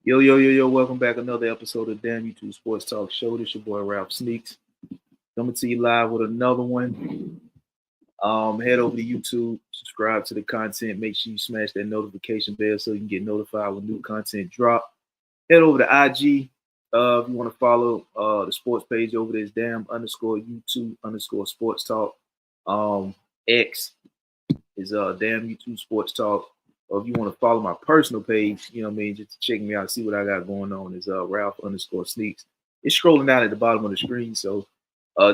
Yo, welcome back. Another episode of Damn YouTube Sports Talk Show. This your boy Ralph Sneaks. Coming to you live with another one. Head over to YouTube, subscribe to the content. Make sure you smash that notification bell so you can get notified when new content drop. Head over to IG. If you want to follow the sports page over there, is damn_YouTube_sports talk. X is damn YouTube sports talk. Or if you want to follow my personal page, you know what I mean, just to check me out, see what I got going on, is Ralph_Sneaks. It's scrolling down at the bottom of the screen, so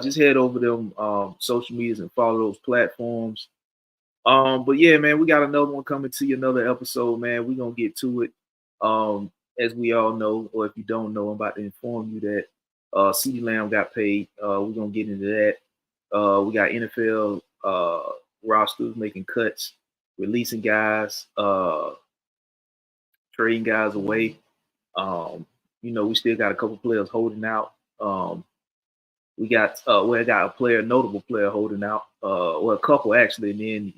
just head over them social medias and follow those platforms. But yeah, man, we got another one coming to you, another episode, man. We're gonna get to it. As we all know, or if you don't know, I'm about to inform you that CeeDee Lamb got paid. We're gonna get into that. We got NFL rosters making cuts, releasing guys, trading guys away. We still got a couple players holding out. We got I got a notable player holding out. A couple actually, and then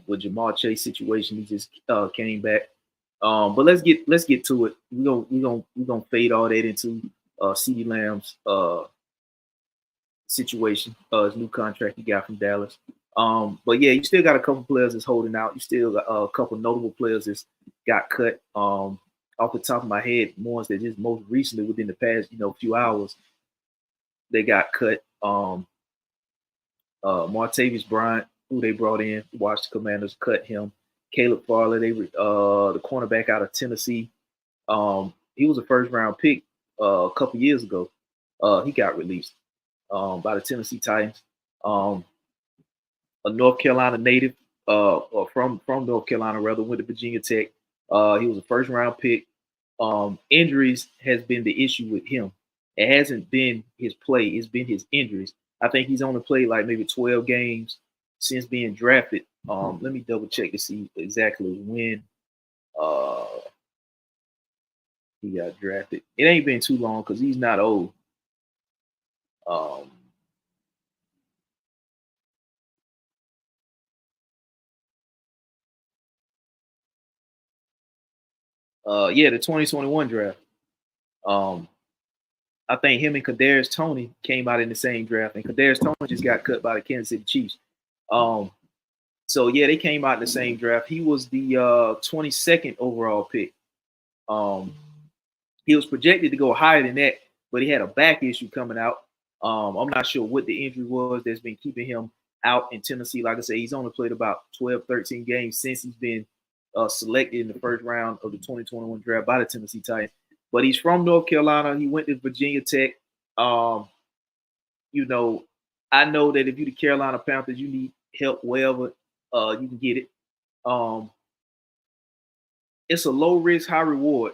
with Jamar Chase situation, he just came back. But let's get to it. We're gonna fade all that into CeeDee Lamb's situation, his new contract he got from Dallas. But yeah, you still got a couple players that's holding out. You still got a couple notable players that's got cut. Off the top of my head, ones that just most recently within the past few hours, they got cut. Martavis Bryant, who they brought in, watched the Commanders cut him. Caleb Farley, the cornerback out of Tennessee. He was a first-round pick a couple years ago. He got released by the Tennessee Titans. A North Carolina native, or from North Carolina rather, went to Virginia Tech. He was a first-round pick. Injuries has been the issue with him. It hasn't been his play; it's been his injuries. I think he's only played like maybe 12 games since being drafted. Let me double check to see exactly when he got drafted. It ain't been too long because he's not old. The 2021 draft. I think him and Kadarius Toney came out in the same draft, and Kadarius Toney just got cut by the Kansas City Chiefs. So yeah, they came out in the same draft. He was the 22nd overall pick. He was projected to go higher than that, but he had a back issue coming out. I'm not sure what the injury was that's been keeping him out in Tennessee. Like I said, he's only played about 12, 13 games since he's been selected in the first round of the 2021 draft by the Tennessee Titans. But he's from North Carolina. He went to Virginia Tech. I know that if you're the Carolina Panthers, you need help wherever you can get it. It's a low risk, high reward.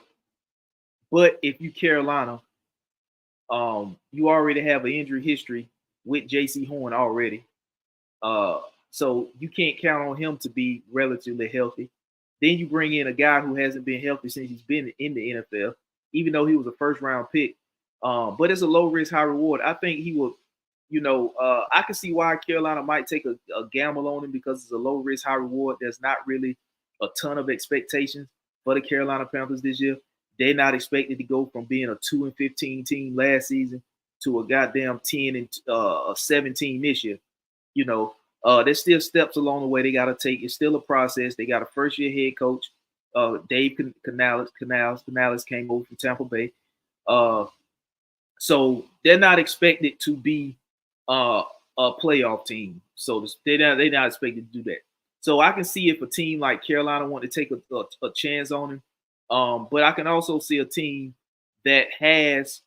But if you Carolina, you already have an injury history with J.C. Horn already. So you can't count on him to be relatively healthy. Then you bring in a guy who hasn't been healthy since he's been in the NFL, even though he was a first-round pick. But it's a low-risk, high-reward. I think he will, I can see why Carolina might take a gamble on him because it's a low-risk, high-reward. There's not really a ton of expectations for the Carolina Panthers this year. They're not expected to go from being a 2-15 team last season to a goddamn 10-17 this year. There's still steps along the way they got to take. It's still a process. They got a first-year head coach, Dave Canales came over from Tampa Bay. So they're not expected to be a playoff team. So they're not expected to do that. So I can see if a team like Carolina want to take a chance on him. But I can also see a team that has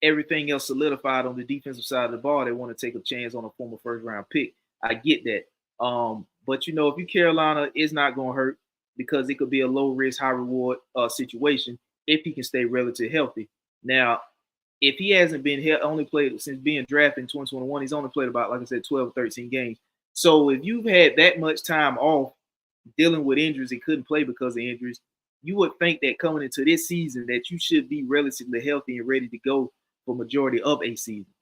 everything else solidified on the defensive side of the ball. They want to take a chance on a former first-round pick. I get that. But, if you Carolina, it's not going to hurt because it could be a low-risk, high-reward situation if he can stay relatively healthy. Now, if he hasn't been only played since being drafted in 2021, he's only played about, like I said, 12 or 13 games. So if you've had that much time off dealing with injuries and couldn't play because of injuries, you would think that coming into this season that you should be relatively healthy and ready to go for majority of a season.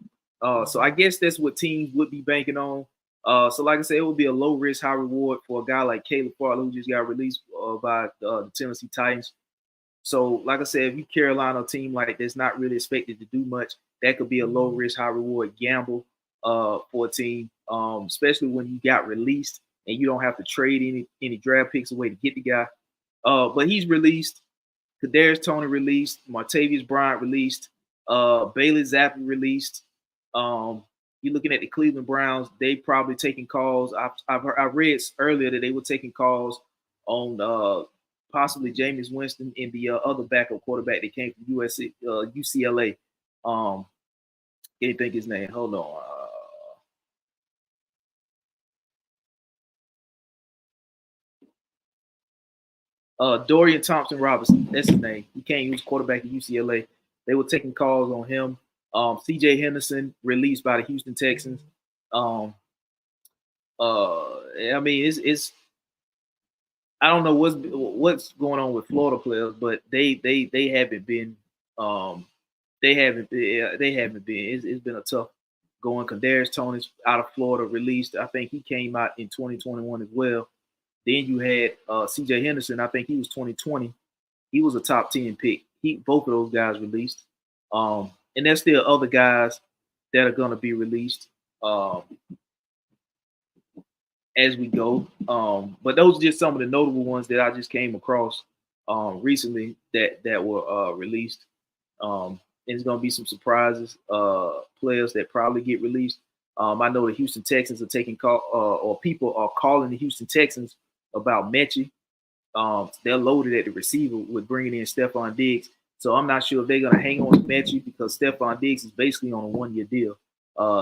So I guess that's what teams would be banking on. So like I said, it would be a low risk, high reward for a guy like Caleb Farley, who just got released by the Tennessee Titans. So, like I said, if you Carolina team like that's not really expected to do much, that could be a low risk, high reward gamble for a team, especially when you got released and you don't have to trade any draft picks away to get the guy. But he's released. Kadarius Toney released. Martavius Bryant released. Bailey Zappi released. You're looking at the Cleveland Browns. They probably taking calls. I read earlier that they were taking calls on possibly Jameis Winston and the other backup quarterback that came from UCLA. Can't think his name. Hold on. Dorian Thompson Robinson. That's his name. He came. He was quarterback at UCLA. They were taking calls on him. C.J. Henderson released by the Houston Texans. I mean, it's I don't know what's going on with Florida players, but they haven't been they haven't been. It's been a tough going. Kadarius Toney's out of Florida released. I think he came out in 2021 as well. Then you had C.J. Henderson. I think he was 2020. He was a top 10 pick. Both of those guys released. And there's still other guys that are going to be released as we go. But those are just some of the notable ones that I just came across recently that were released. And there's going to be some surprises, players that probably get released. I know the Houston Texans are taking call, or people are calling the Houston Texans about Mechie. They're loaded at the receiver with bringing in Stephon Diggs. So I'm not sure if they're going to hang on to Mechie because Stephon Diggs is basically on a one-year deal.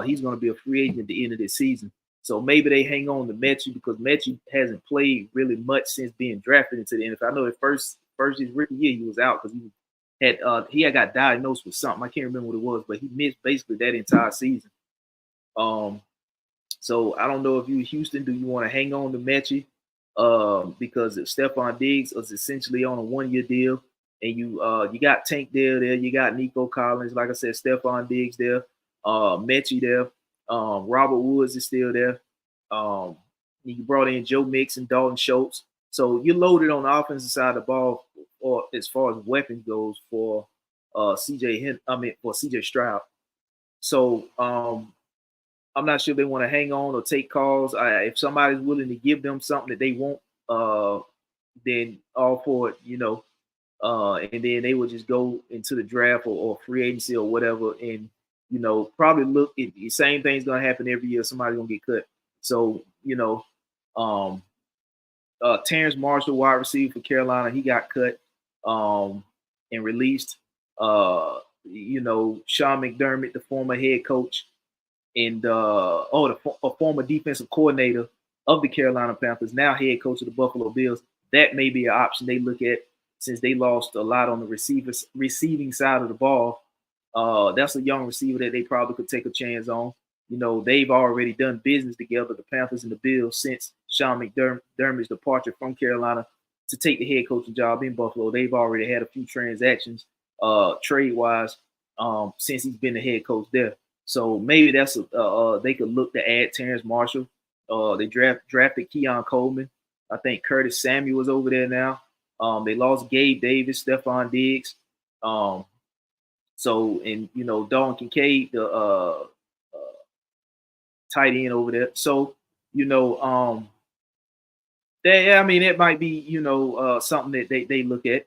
He's going to be a free agent at the end of this season. So maybe they hang on to Mechie because Mechie hasn't played really much since being drafted into the NFL. I know at first his rookie year he was out because he had got diagnosed with something. I can't remember what it was, but he missed basically that entire season. So I don't know if you Houston, do you want to hang on to Mechie? Because if Stephon Diggs is essentially on a one-year deal, and you got Tank Dell there, you got Nico Collins, like I said, Stephon Diggs there, Mechie there, Robert Woods is still there. You brought in Joe Mixon, Dalton Schultz, so you're loaded on the offensive side of the ball, or as far as weapons goes for for CJ Stroud. So I'm not sure if they want to hang on or take calls. If somebody's willing to give them something that they want, then all for it, and then they would just go into the draft or free agency or whatever, and probably look at the same thing's gonna happen every year. Somebody's gonna get cut. So Terrence Marshall, wide receiver for Carolina, he got cut and released. Sean McDermott, the former head coach, and a former defensive coordinator of the Carolina Panthers, now head coach of the Buffalo Bills. That may be an option they look at since they lost a lot on the receiving side of the ball. That's a young receiver that they probably could take a chance on. They've already done business together, the Panthers and the Bills, since Sean McDermott's departure from Carolina to take the head coaching job in Buffalo. They've already had a few transactions trade-wise since he's been the head coach there. So maybe that's they could look to add Terrence Marshall. They drafted Keon Coleman. I think Curtis Samuel was over there now. They lost Gabe Davis, Stephon Diggs. Dalton Kincaid, the tight end over there. So it might be something that they look at.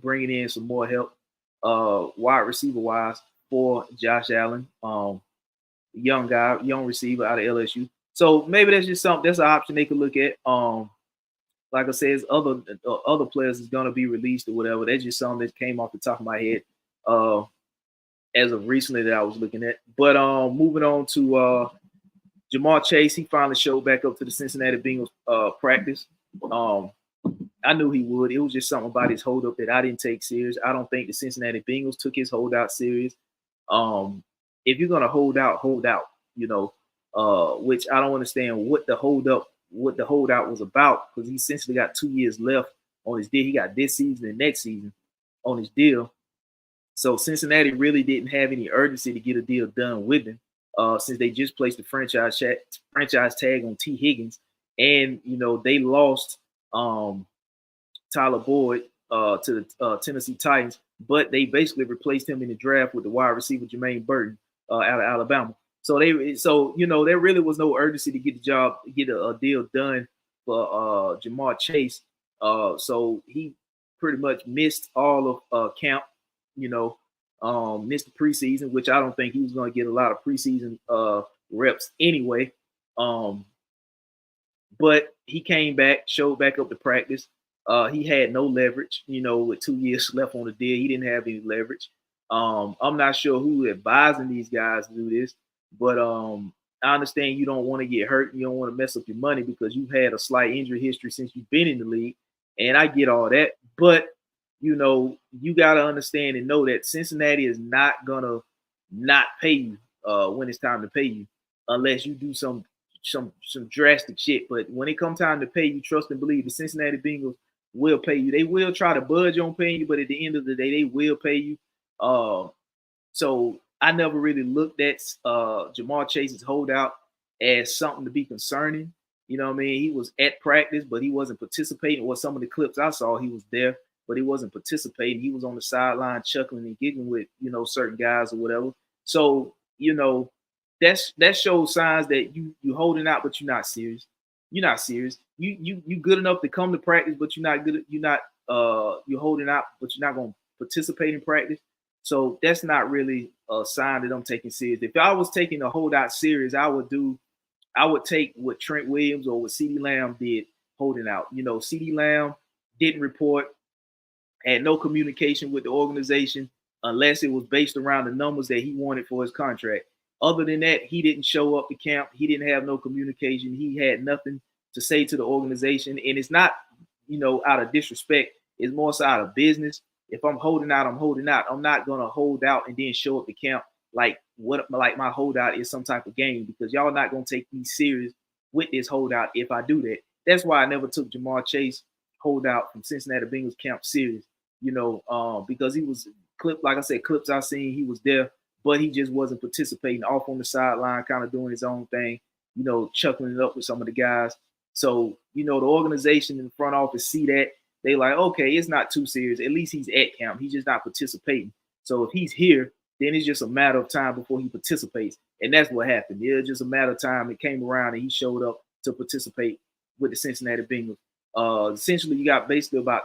Bringing in some more help, wide receiver wise for Josh Allen, young receiver out of LSU. So maybe that's just something. That's an option they could look at. Like I said, other players is gonna be released or whatever. That's just something that came off the top of my head as of recently that I was looking at. But moving on to Jamar Chase, he finally showed back up to the Cincinnati Bengals practice. I knew he would. It was just something about his holdup that I didn't take serious. I don't think the Cincinnati Bengals took his holdout serious. If you're gonna hold out, which I don't understand what the holdout was about, because he essentially got 2 years left on his deal. He got this season and next season on his deal. So Cincinnati really didn't have any urgency to get a deal done with him. since they just placed the franchise tag on T. Higgins, and they lost Tyler Boyd to the Tennessee Titans, but they basically replaced him in the draft with the wide receiver Jermaine Burton out of Alabama. So there really was no urgency to get a deal done for Jamar Chase. So he pretty much missed all of camp. Missed the preseason, which I don't think he was going to get a lot of preseason reps anyway. But he came back, showed back up to practice. He had no leverage, with 2 years left on the deal. He didn't have any leverage. I'm not sure who advising these guys to do this, but I understand you don't want to get hurt. You don't want to mess up your money because you've had a slight injury history since you've been in the league. And I get all that. But, you got to understand and know that Cincinnati is not going to not pay you when it's time to pay you unless you do some drastic shit. But when it comes time to pay you, trust and believe the Cincinnati Bengals will pay you. They will try to budge on paying you, but at the end of the day, they will pay you. So I never really looked at Jamar Chase's holdout as something to be concerning. You know what I mean? He was at practice, but he wasn't participating. Or some of the clips I saw, he was there, but he wasn't participating. He was on the sideline chuckling and giggling with, certain guys or whatever. So, that shows signs that you holding out, but you're not serious. You're not serious. You good enough to come to practice, but you're not good. You're holding out, but you're not going to participate in practice. So that's not really a sign that I'm taking serious. If I was taking a holdout serious, I would take what Trent Williams or what CeeDee Lamb did holding out. CeeDee Lamb didn't report, had no communication with the organization unless it was based around the numbers that he wanted for his contract. Other than that, he didn't show up to camp. He didn't have no communication. He had nothing to say to the organization. And it's not, out of disrespect. It's more so out of business. If I'm holding out, I'm holding out. I'm not going to hold out and then show up to camp like my holdout is some type of game, because y'all not going to take me serious with this holdout if I do that. That's why I never took Jamar Chase holdout from Cincinnati Bengals camp serious, because he was clips I seen, he was there, but he just wasn't participating, off on the sideline, kind of doing his own thing, chuckling it up with some of the guys. So, the organization in the front office see that. They like, okay, it's not too serious. At least he's at camp. He's just not participating. So if he's here, then it's just a matter of time before he participates. And that's what happened. It was just a matter of time. It came around and he showed up to participate with the Cincinnati Bengals. Essentially, you got basically about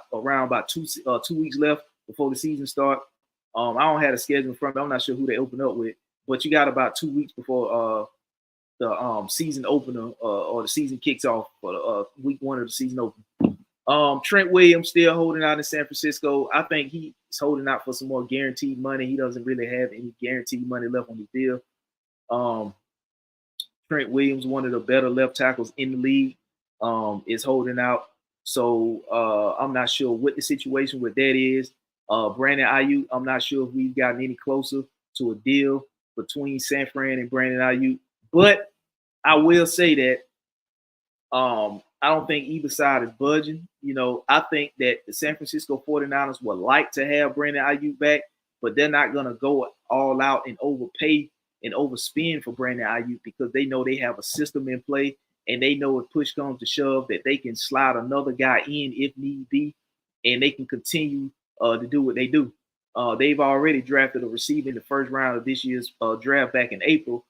2 weeks left before the season starts. I don't have a schedule in front of me. I'm not sure who they open up with, but you got about 2 weeks before the season opener or the season kicks off for week 1 of the season opener. Trent Williams still holding out in San Francisco. I think he's holding out for some more guaranteed money. He doesn't really have any guaranteed money left on the deal. Trent Williams, one of the better left tackles in the league, is holding out. So I'm not sure what the situation with that is. Brandon Ayuk, I'm not sure if we've gotten any closer to a deal between San Fran and Brandon Ayuk. But I will say that I don't think either side is budging. I think that the San Francisco 49ers would like to have Brandon Ayuk back, but they're not going to go all out and overpay and overspend for Brandon Ayuk because they know they have a system in play, and they know if push comes to shove that they can slide another guy in if need be, and they can continue to do what they do. They've already drafted a receiver in the first round of this year's draft back in April.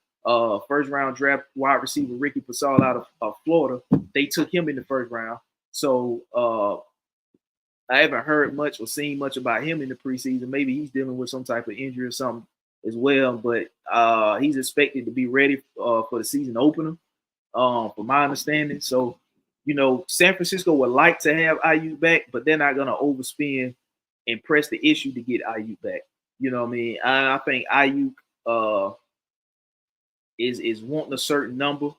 First round draft wide receiver Ricky Pascal out of Florida. They took him in the first round. So I haven't heard much or seen much about him in the preseason. Maybe he's dealing with some type of injury or something as well. But he's expected to be ready for the season opener, from my understanding. So, San Francisco would like to have Ayuk back, but they're not going to overspend and press the issue to get Ayuk back. You know what I mean? I think Ayuk is wanting a certain number.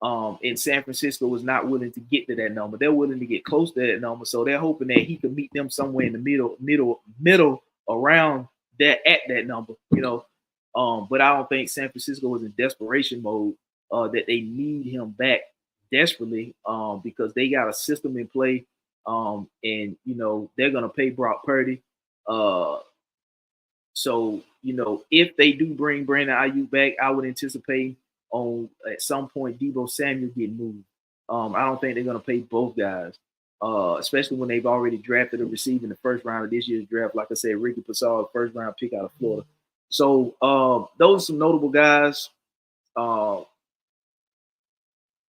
And San Francisco is not willing to get to that number. They're willing to get close to that number. So they're hoping that he can meet them somewhere in the middle around that, at that number, but I don't think San Francisco is in desperation mode that they need him back desperately because they got a system in play. And they're going to pay Brock Purdy. So, if they do bring Brandon Ayuk back, I would anticipate at some point Deebo Samuel getting moved. I don't think they're going to pay both guys, especially when they've already drafted a receiver in the first round of this year's draft. Like I said, Ricky Passard, first round pick out of Florida. So those are some notable guys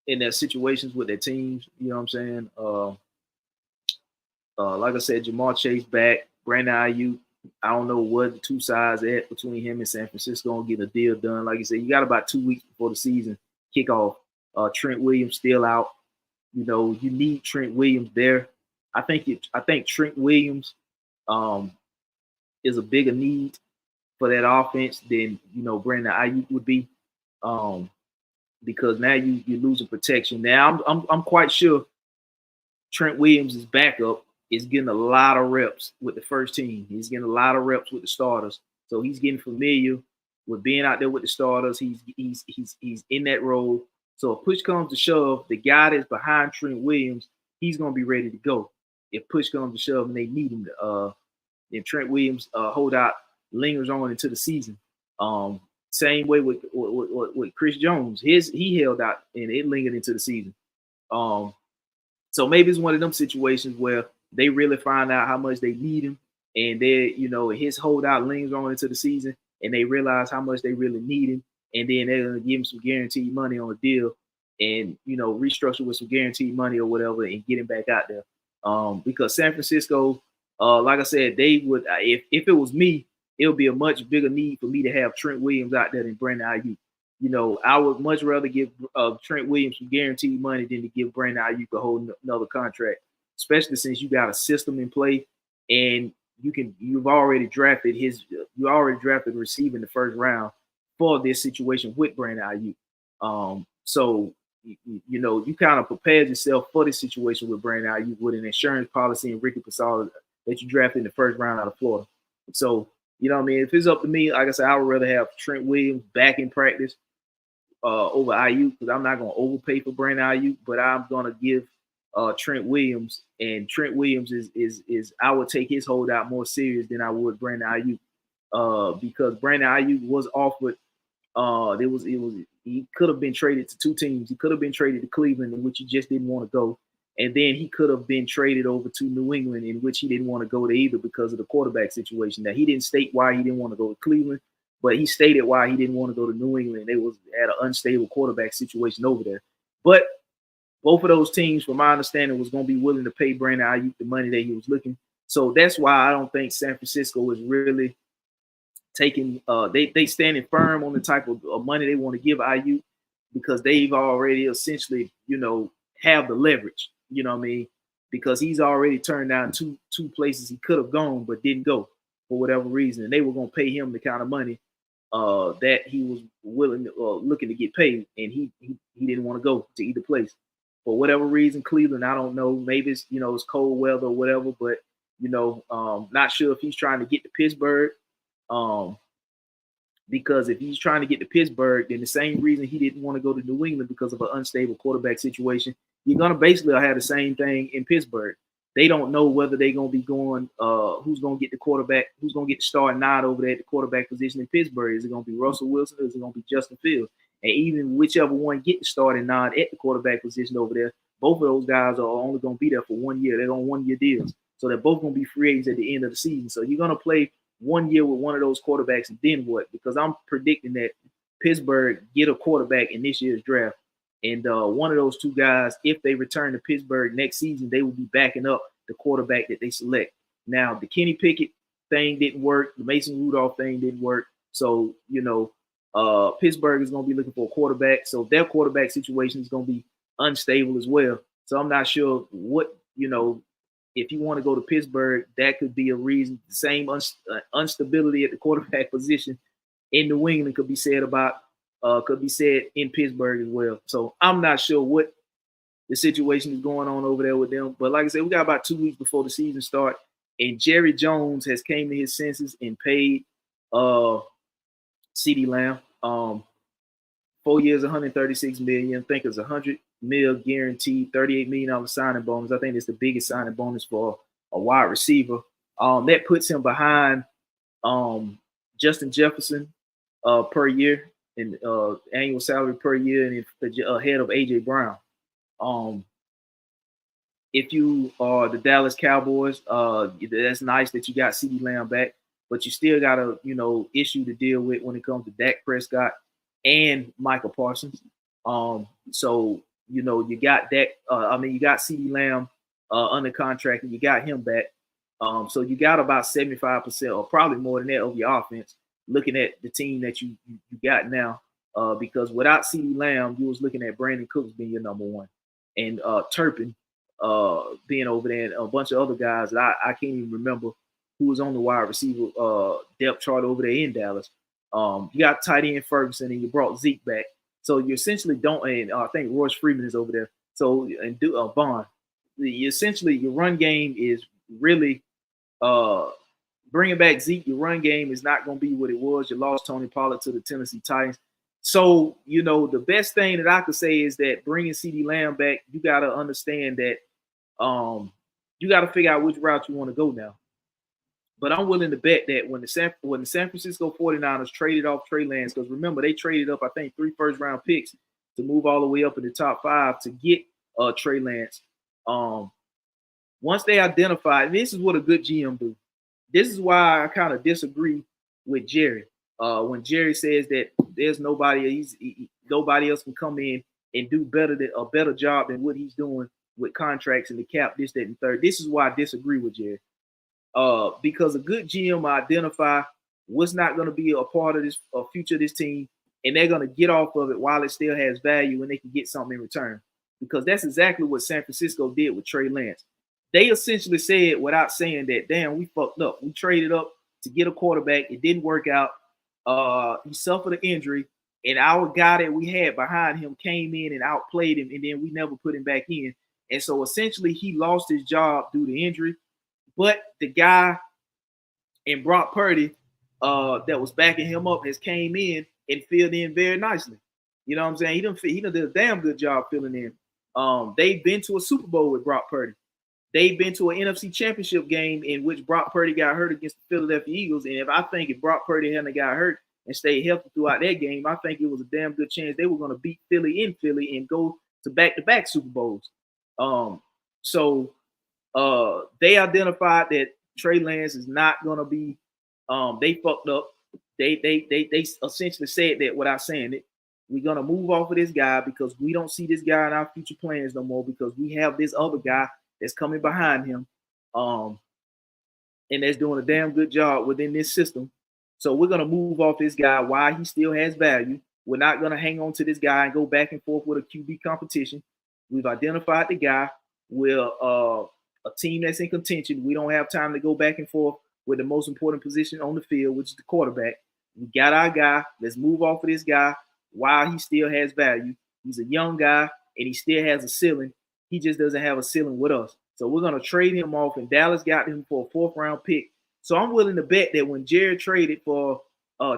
in their situations with their teams. You know what I'm saying? Like I said, Jamar Chase back, Brandon Ayuk. I don't know what the two sides at between him and San Francisco and get a deal done. Like you said, you got about 2 weeks before the season kickoff. Trent Williams still out. You need Trent Williams there. I think Trent Williams is a bigger need for that offense than Brandon Ayuk would be, because now you're losing protection. Now I'm quite sure Trent Williams' backup is getting a lot of reps with the first team. He's getting a lot of reps with the starters, so he's getting familiar with being out there with the starters. He's in that role. So if push comes to shove, the guy that's behind Trent Williams, he's gonna be ready to go. If push comes to shove and they need him, then Trent Williams holdout lingers on into the season. Same way with Chris Jones. He held out and it lingered into the season. So maybe it's one of them situations where they really find out how much they need him, and his holdout lingers on into the season, and they realize how much they really need him, and then they're gonna give him some guaranteed money on a deal, and restructure with some guaranteed money or whatever, and get him back out there. Because San Francisco, like I said, they would if it was me, it would be a much bigger need for me to have Trent Williams out there than Brandon Ayuk. I would much rather give Trent Williams some guaranteed money than to give Brandon Ayuk a whole another contract, especially since you got a system in play and you've already drafted a receiver in the first round for this situation with Brandon Ayuk. So you kind of prepared yourself for this situation with Brandon Ayuk with an insurance policy and Ricky Passard that you drafted in the first round out of Florida. So, what I mean? If it's up to me, like I said, I would rather have Trent Williams back in practice over Ayuk, because I'm not going to overpay for Brandon Ayuk, but I'm going to give Trent Williams, and Trent Williams is I would take his holdout more serious than I would Brandon Ayuk, because Brandon Ayuk was offered. He could have been traded to two teams. He could have been traded to Cleveland, in which he just didn't want to go, and then he could have been traded over to New England, in which he didn't want to go to either because of the quarterback situation. Now, he didn't state why he didn't want to go to Cleveland, but he stated why he didn't want to go to New England. They had an unstable quarterback situation over there. But both of those teams, from my understanding, was going to be willing to pay Brandon Ayuk the money that he was looking. So that's why I don't think San Francisco is really taking they standing firm on the type of money they want to give Ayuk, because they've already essentially, have the leverage, you know what I mean? Because he's already turned down two places he could have gone but didn't go for whatever reason. And they were going to pay him the kind of money that he was willing looking to get paid, and he didn't want to go to either place. For whatever reason, Cleveland, I don't know. Maybe it's, it's cold weather or whatever, but, not sure if he's trying to get to Pittsburgh. Because if he's trying to get to Pittsburgh, then the same reason he didn't want to go to New England because of an unstable quarterback situation, you're going to basically have the same thing in Pittsburgh. They don't know whether they're going to be going, who's going to get the quarterback, who's going to get the start nod over there at the quarterback position in Pittsburgh. Is it going to be Russell Wilson, or is it going to be Justin Fields? And even whichever one get the starting nod at the quarterback position over there, both of those guys are only going to be there for 1 year. They're on 1 year deals. So they're both going to be free agents at the end of the season. So you're going to play 1 year with one of those quarterbacks, and then what? Because I'm predicting that Pittsburgh get a quarterback in this year's draft. And one of those two guys, if they return to Pittsburgh next season, they will be backing up the quarterback that they select. Now, the Kenny Pickett thing didn't work. The Mason Rudolph thing didn't work. So, Pittsburgh is going to be looking for a quarterback. So their quarterback situation is going to be unstable as well. So I'm not sure what, if you want to go to Pittsburgh, that could be a reason. The same instability at the quarterback position in New England could be said in Pittsburgh as well. So I'm not sure what the situation is going on over there with them. But like I said, we got about 2 weeks before the season starts, and Jerry Jones has came to his senses and paid CeeDee Lamb 4 years, $136 million. I think it's $100 million guaranteed, $38 million signing bonus. I think it's the biggest signing bonus for a wide receiver. That puts him behind Justin Jefferson per year and annual salary per year, and ahead of AJ Brown. Um, if you are the Dallas Cowboys, that's nice that you got CeeDee Lamb back, but you still got a issue to deal with when it comes to Dak Prescott and Michael Parsons. So you got Dak. You got CeeDee Lamb under contract, and you got him back. So you got about 75% or probably more than that of your offense. Looking at the team that you got now, because without CeeDee Lamb, you was looking at Brandon Cooks being your number one, and Turpin being over there, and a bunch of other guys that I can't even remember who was on the wide receiver depth chart over there in Dallas. You got tight end Ferguson, and you brought Zeke back. So you essentially don't, and I think Royce Freeman is over there. So and Bond, essentially your run game is really bringing back Zeke. Your run game is not going to be what it was. You lost Tony Pollard to the Tennessee Titans. So, the best thing that I could say is that bringing CeeDee Lamb back, you got to understand that you got to figure out which route you want to go now. But I'm willing to bet that when the San Francisco 49ers traded off Trey Lance, because remember, they traded up, I think, 3 first-round picks to move all the way up in the top 5 to get Trey Lance. Once they identified, and this is what a good GM do. This is why I kind of disagree with Jerry. When Jerry says that there's nobody else can come in and do a better job than what he's doing with contracts and the cap, this, that, and third. This is why I disagree with Jerry. Because a good GM will identify what's not going to be a part of this future of this team, and they're going to get off of it while it still has value and they can get something in return. Because that's exactly what San Francisco did with Trey Lance. They essentially said, without saying that, damn, we fucked up. We traded up to get a quarterback. It didn't work out. He suffered an injury, and our guy that we had behind him came in and outplayed him, and then we never put him back in. And so essentially he lost his job due to injury. But the guy in Brock Purdy that was backing him up has came in and filled in very nicely. You know what I'm saying? He done did a damn good job filling in. They've been to a Super Bowl with Brock Purdy. They've been to an NFC Championship game in which Brock Purdy got hurt against the Philadelphia Eagles. And if Brock Purdy hadn't got hurt and stayed healthy throughout that game, I think it was a damn good chance they were going to beat Philly in Philly and go to back-to-back Super Bowls. So they identified that Trey Lance is not going to be. They fucked up. They essentially said that without saying it. We're going to move off of this guy because we don't see this guy in our future plans no more, because we have this other guy that's coming behind him, and that's doing a damn good job within this system. So we're going to move off this guy while he still has value. We're not going to hang on to this guy and go back and forth with a QB competition. We've identified the guy. We're a team that's in contention. We don't have time to go back and forth with the most important position on the field, which is the quarterback. We got our guy. Let's move off of this guy while he still has value. He's a young guy, and he still has a ceiling. He just doesn't have a ceiling with us. So we're going to trade him off, and Dallas got him for a 4th-round pick. So I'm willing to bet that when Jared traded for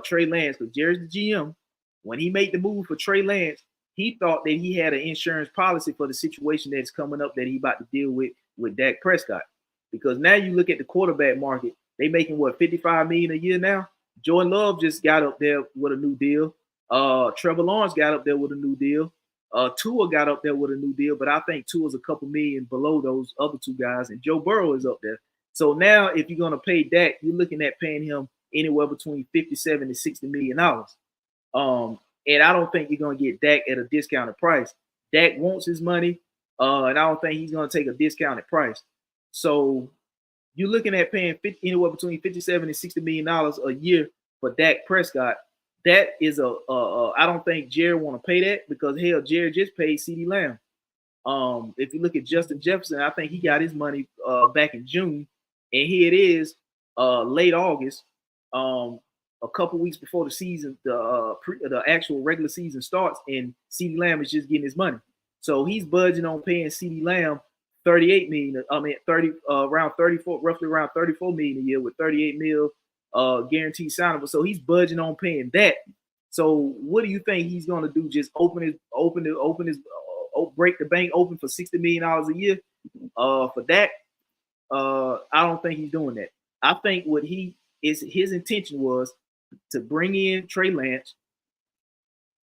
Trey Lance, because Jared's the GM, when he made the move for Trey Lance, he thought that he had an insurance policy for the situation that's coming up that he about to deal with Dak Prescott. Because now you look at the quarterback market, they making $55 million a year now. Jordan Love just got up there with a new deal. Trevor Lawrence got up there with a new deal. Tua got up there with a new deal, but I think Tua's a couple million below those other 2 guys, and Joe Burrow is up there. So now if you're going to pay Dak, you're looking at paying him anywhere between $57 and $60 million. And I don't think you're going to get Dak at a discounted price. Dak wants his money, and I don't think he's going to take a discounted price. So you're looking at paying anywhere between $57 and $60 million a year for Dak Prescott. That is I don't think Jared want to pay that, because hell, Jared just paid CeeDee Lamb. If you look at Justin Jefferson, I think he got his money back in June, and here it is, late August, a couple weeks before the season, the actual regular season starts, and CeeDee Lamb is just getting his money. So he's budging on paying CeeDee Lamb $38 million. I mean, roughly around $34 million a year, with $38 million guaranteed signable. So he's budging on paying that. So what do you think he's going to do? Just break the bank open for $60 million a year for that? I don't think he's doing that. I think what his intention was to bring in Trey Lance,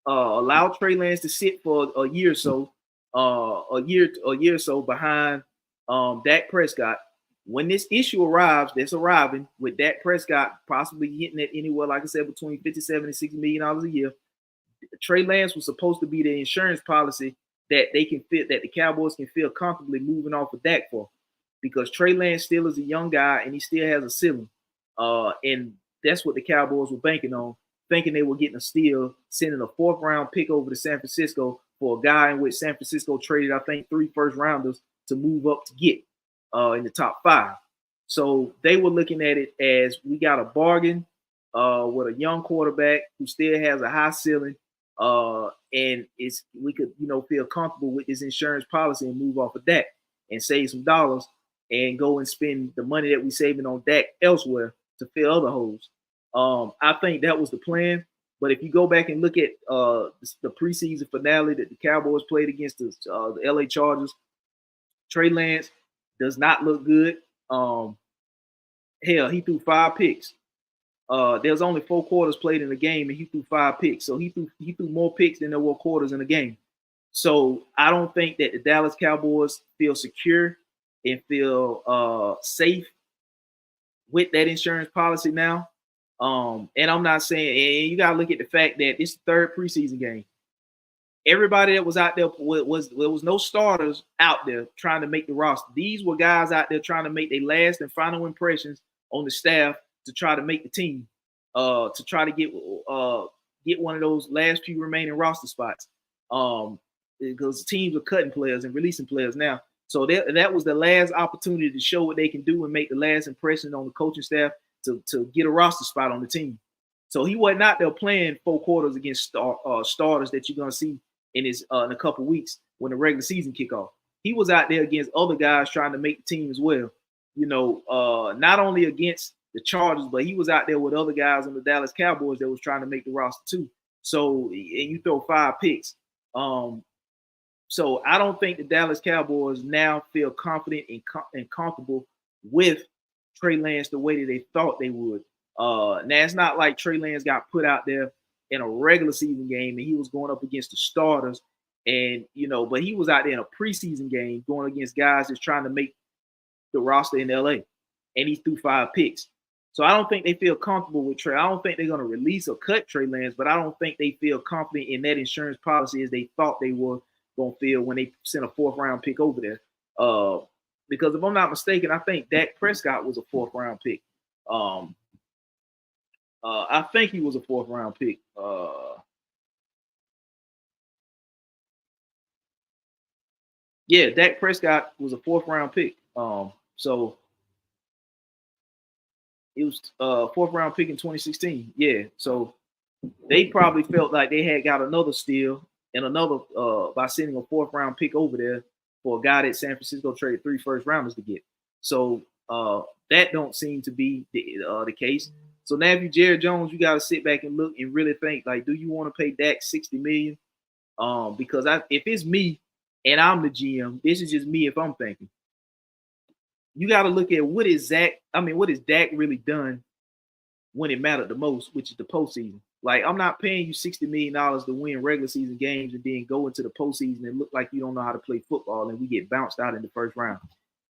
allow Trey Lance to sit for a year or so, a year or so behind Dak Prescott. When this issue arrives, that's arriving with Dak Prescott possibly hitting it anywhere, like I said, between $57 and $60 million a year. Trey Lance was supposed to be the insurance policy that they can fit, that the Cowboys can feel comfortably moving off of Dak for, because Trey Lance still is a young guy and he still has a ceiling. And that's what the Cowboys were banking on, thinking they were getting a steal, sending a 4th round pick over to San Francisco for a guy in which San Francisco traded, I think, 3 first rounders to move up to get in the top 5. So they were looking at it as, we got a bargain with a young quarterback who still has a high ceiling, and we could, feel comfortable with this insurance policy and move off of that and save some dollars and go and spend the money that we're saving on Dak elsewhere to fill other holes. I think that was the plan. But if you go back and look at the preseason finale that the Cowboys played against the LA Chargers, Trey Lance does not look good. Hell, he threw 5 picks. There's only 4 quarters played in the game, and he threw 5 picks. So he threw more picks than there were quarters in the game. So I don't think that the Dallas Cowboys feel secure and feel safe with that insurance policy now. And I'm not saying, and you got to look at the fact that it's the 3rd preseason game. Everybody that was out there there was no starters out there trying to make the roster. These were guys out there trying to make their last and final impressions on the staff to try to make the team, to try to get one of those last few remaining roster spots. Because teams are cutting players and releasing players now. So that was the last opportunity to show what they can do and make the last impression on the coaching staff to get a roster spot on the team. So he wasn't out there playing 4 quarters against starters that you're going to see in a couple weeks when the regular season kick off. He was out there against other guys trying to make the team as well. Not only against the Chargers, but he was out there with other guys on the Dallas Cowboys that was trying to make the roster too. So, and you throw 5 picks. So I don't think the Dallas Cowboys now feel confident and comfortable with Trey Lance the way that they thought they would. Now, it's not like Trey Lance got put out there in a regular season game and he was going up against the starters, and but he was out there in a preseason game going against guys that's trying to make the roster in LA, and he threw 5 picks. So I don't think they feel comfortable with Trey. I don't think they're going to release or cut Trey Lance, but I don't think they feel confident in that insurance policy as they thought they were going to feel when they sent a 4th round pick over there. Because if I'm not mistaken, I think Dak Prescott was a 4th round pick. I think he was a 4th round pick. Yeah, Dak Prescott was a 4th round pick. So it was 4th round pick in 2016. Yeah, so they probably felt like they had got another steal and another by sending a 4th round pick over there for a guy that San Francisco traded 3 first rounders to get. So that don't seem to be the case. So now if you're Jerry Jones, you got to sit back and look and really think, like, do you want to pay Dak $60 million? Because if it's me and I'm the GM, this is just me if I'm thinking. You got to look at what has Dak really done when it mattered the most, which is the postseason. Like, I'm not paying you $60 million to win regular season games and then go into the postseason and look like you don't know how to play football and we get bounced out in the first round.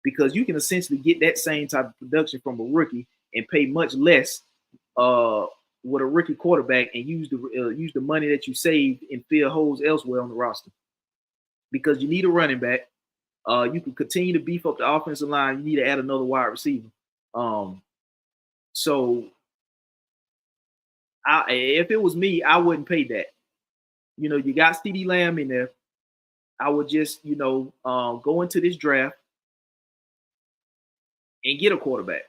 Because you can essentially get that same type of production from a rookie and pay much less with a rookie quarterback and use the money that you saved and fill holes elsewhere on the roster. Because you need a running back. You can continue to beef up the offensive line. You need to add another wide receiver. So if it was me, I wouldn't pay that. You got CeeDee Lamb in there. I would just, go into this draft and get a quarterback.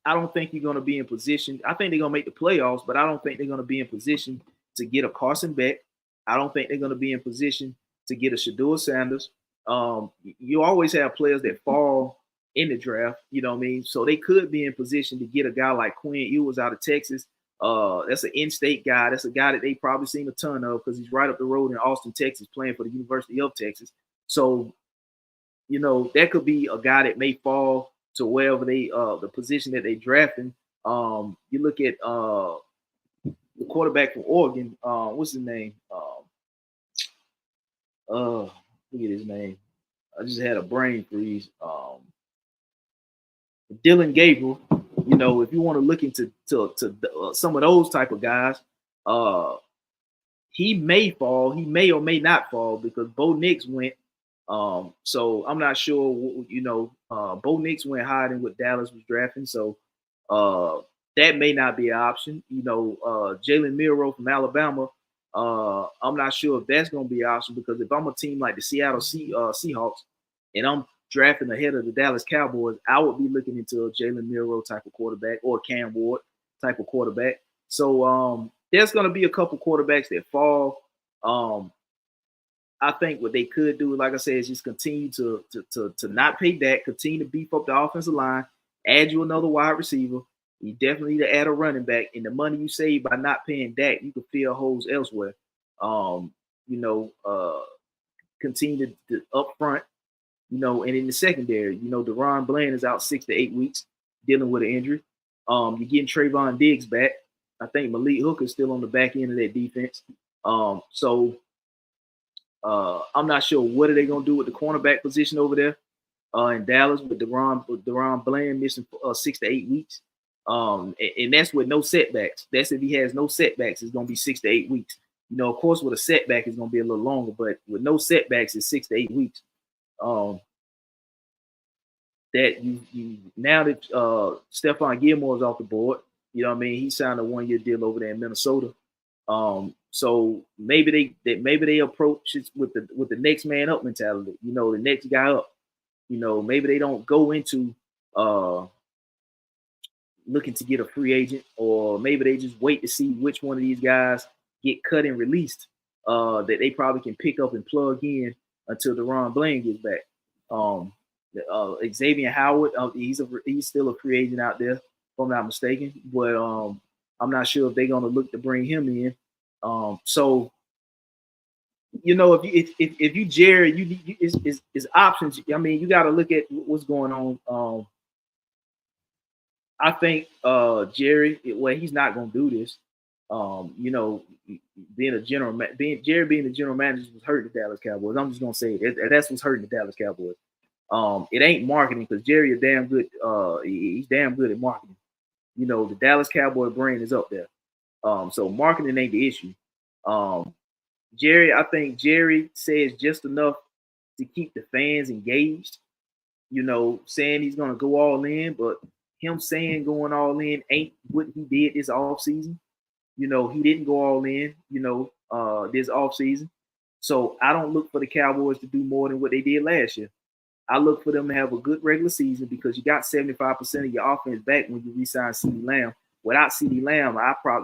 I don't think you're going to be in position. I think they're going to make the playoffs, but I don't think they're going to be in position to get a Carson Beck. I don't think they're going to be in position to get a Shedeur Sanders. You always have players that fall in the draft, you know what I mean? So they could be in position to get a guy like Quinn Ewers out of Texas. That's an in-state guy. That's a guy that they probably seen a ton of because he's right up the road in Austin, Texas, playing for the University of Texas. So, that could be a guy that may fall to wherever the position that they drafting. You look at the quarterback from Oregon. What's his name? Look at his name. I just had a brain freeze. Dylan Gabriel. You know, if you want to look into some of those type of guys, uh, he may fall. He may or may not fall because Bo Nix went. So I'm not sure. You know, Bo Nix went higher than what Dallas was drafting. So that may not be an option. You know, Jalen Milroe from Alabama. I'm not sure if that's going to be an option because if I'm a team like the Seattle Seahawks and I'm drafting ahead of the Dallas Cowboys, I would be looking into a Jalen Milroe type of quarterback or Cam Ward type of quarterback. So there's going to be a couple quarterbacks that fall. I think what they could do, like I said, is just continue to not pay Dak, continue to beef up the offensive line, add you another wide receiver. You definitely need to add a running back, and the money you save by not paying Dak, you can fill holes elsewhere. You know, continue to up front, you know, and in the secondary, you know, Deron Bland is out 6 to 8 weeks dealing with an injury. You're getting Trayvon Diggs back. I think Malik Hooker is still on the back end of that defense. So I'm not sure what are they going to do with the cornerback position over there in Dallas with Deron Bland missing 6 to 8 weeks. And that's with no setbacks. That's if he has no setbacks, it's going to be 6 to 8 weeks. You know, of course, with a setback, it's going to be a little longer, but with no setbacks, it's 6 to 8 weeks. That you now that Stephon Gilmore is off the board, you know what I mean? He signed a 1-year deal over there in Minnesota. So maybe they approach it with the next man up mentality. You know, the next guy up. You know, maybe they don't go into looking to get a free agent, or maybe they just wait to see which one of these guys get cut and released that they probably can pick up and plug in until Deron Bland gets back. Xavier Howard, he's still a free agent out there, if I'm not mistaken. But I'm not sure if they're gonna look to bring him in. So you know, if you Jerry, it's options. I mean, you got to look at what's going on. I think Jerry, well, he's not gonna do this. You know, being the general manager was hurting the Dallas Cowboys. I'm just gonna say it. That's what's hurting the Dallas Cowboys. It ain't marketing because Jerry is damn good. He's damn good at marketing. You know, the Dallas Cowboy brand is up there. So marketing ain't the issue. I think Jerry says just enough to keep the fans engaged. You know, saying he's gonna go all in, but him saying going all in ain't what he did this offseason. You know, he didn't go all in, you know, this offseason. So I don't look for the Cowboys to do more than what they did last year. I look for them to have a good regular season because you got 75% of your offense back when you re-sign CeeDee Lamb. Without CeeDee Lamb,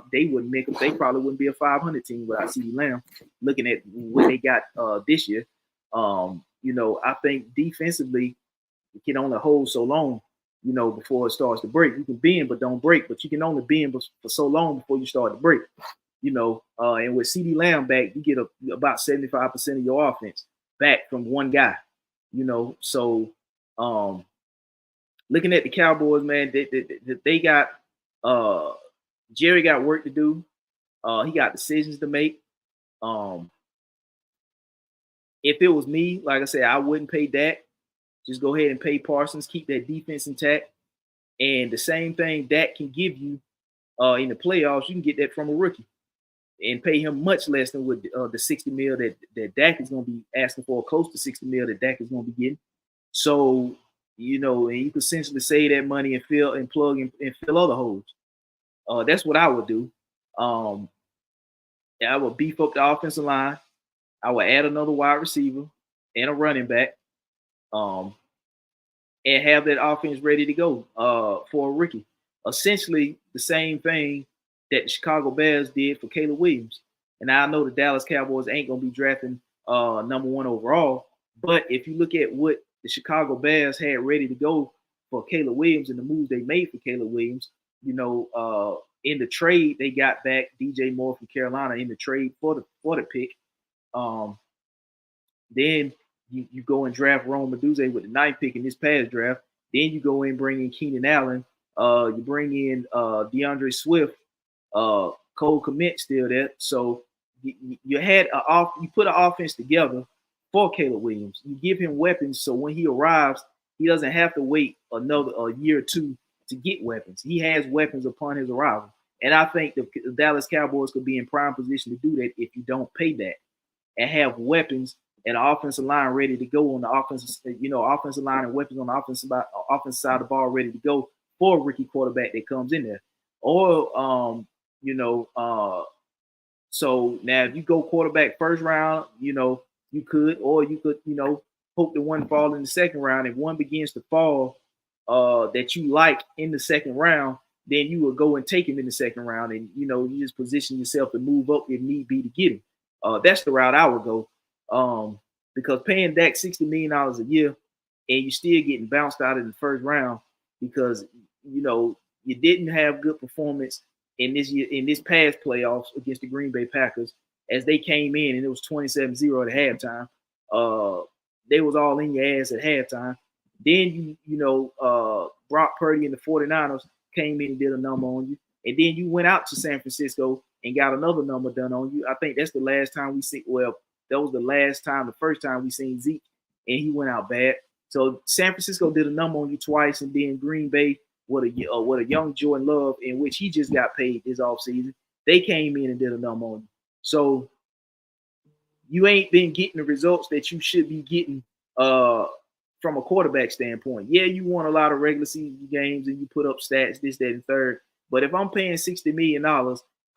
they probably wouldn't be a 500 team without CeeDee Lamb. Looking at what they got this year, you know, I think defensively it can only hold so long, you know, before it starts to break. You can bend but don't break, but you can only bend for so long before you start to break. You know, and with CeeDee Lamb back, you get about 75% of your offense back from one guy. You know, so looking at the Cowboys, man, they got Jerry got work to do. He got decisions to make. If it was me, like I said, I wouldn't pay Dak. Just go ahead and pay Parsons, keep that defense intact. And the same thing Dak can give you in the playoffs, you can get that from a rookie and pay him much less than what the $60 million that Dak is going to be asking for, close to $60 million that Dak is going to be getting. So, you know, and you could essentially save that money and fill and plug and fill other holes. That's what I would do. I would beef up the offensive line. I would add another wide receiver and a running back, and have that offense ready to go for a rookie. Essentially the same thing that the Chicago Bears did for Caleb Williams. And I know the Dallas Cowboys ain't going to be drafting number 1 overall, but if you look at what the Chicago Bears had ready to go for Caleb Williams and the moves they made for Caleb Williams, you know, in the trade they got back DJ Moore from Carolina in the trade for the pick. Then you go and draft Rome Meduze with the 9th pick in this past draft. Then you go in and bring in Keenan Allen You bring in DeAndre Swift, Cole Kmet still there. So you had you put an offense together for Caleb Williams. You give him weapons, so when he arrives, he doesn't have to wait another year or two to get weapons. He has weapons upon his arrival, and I think the Dallas Cowboys could be in prime position to do that if you don't pay that and have weapons and an offensive line ready to go on the offensive, offensive line and weapons on the offensive side of the ball ready to go for a rookie quarterback that comes in there. Or so now if you go quarterback first round, you could, or you could, hope that one fall in the second round. If one begins to fall that you like in the second round, then you will go and take him in the second round, and you just position yourself to move up if need be to get him. That's the route I would go. Because paying Dak $60 million a year and you're still getting bounced out in the first round because you didn't have good performance in this past playoffs against the Green Bay Packers as they came in and it was 27-0 at halftime. They was all in your ass at halftime. Then Brock Purdy and the 49ers came in and did a number on you. And then you went out to San Francisco and got another number done on you. I think that's the last time we see. Well, that was the first time we seen Zeke, and he went out bad. So San Francisco did a number on you twice, and then Green Bay with a young Jordan Love, in which he just got paid this offseason. They came in and did a number on you. So you ain't been getting the results that you should be getting from a quarterback standpoint. Yeah, you won a lot of regular season games and you put up stats, this, that, and third. But if I'm paying $60 million,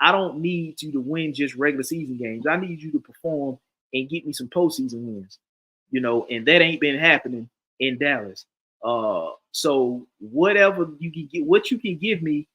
I don't need you to win just regular season games. I need you to perform and get me some postseason wins, and that ain't been happening in Dallas. So whatever you can get, what you can give me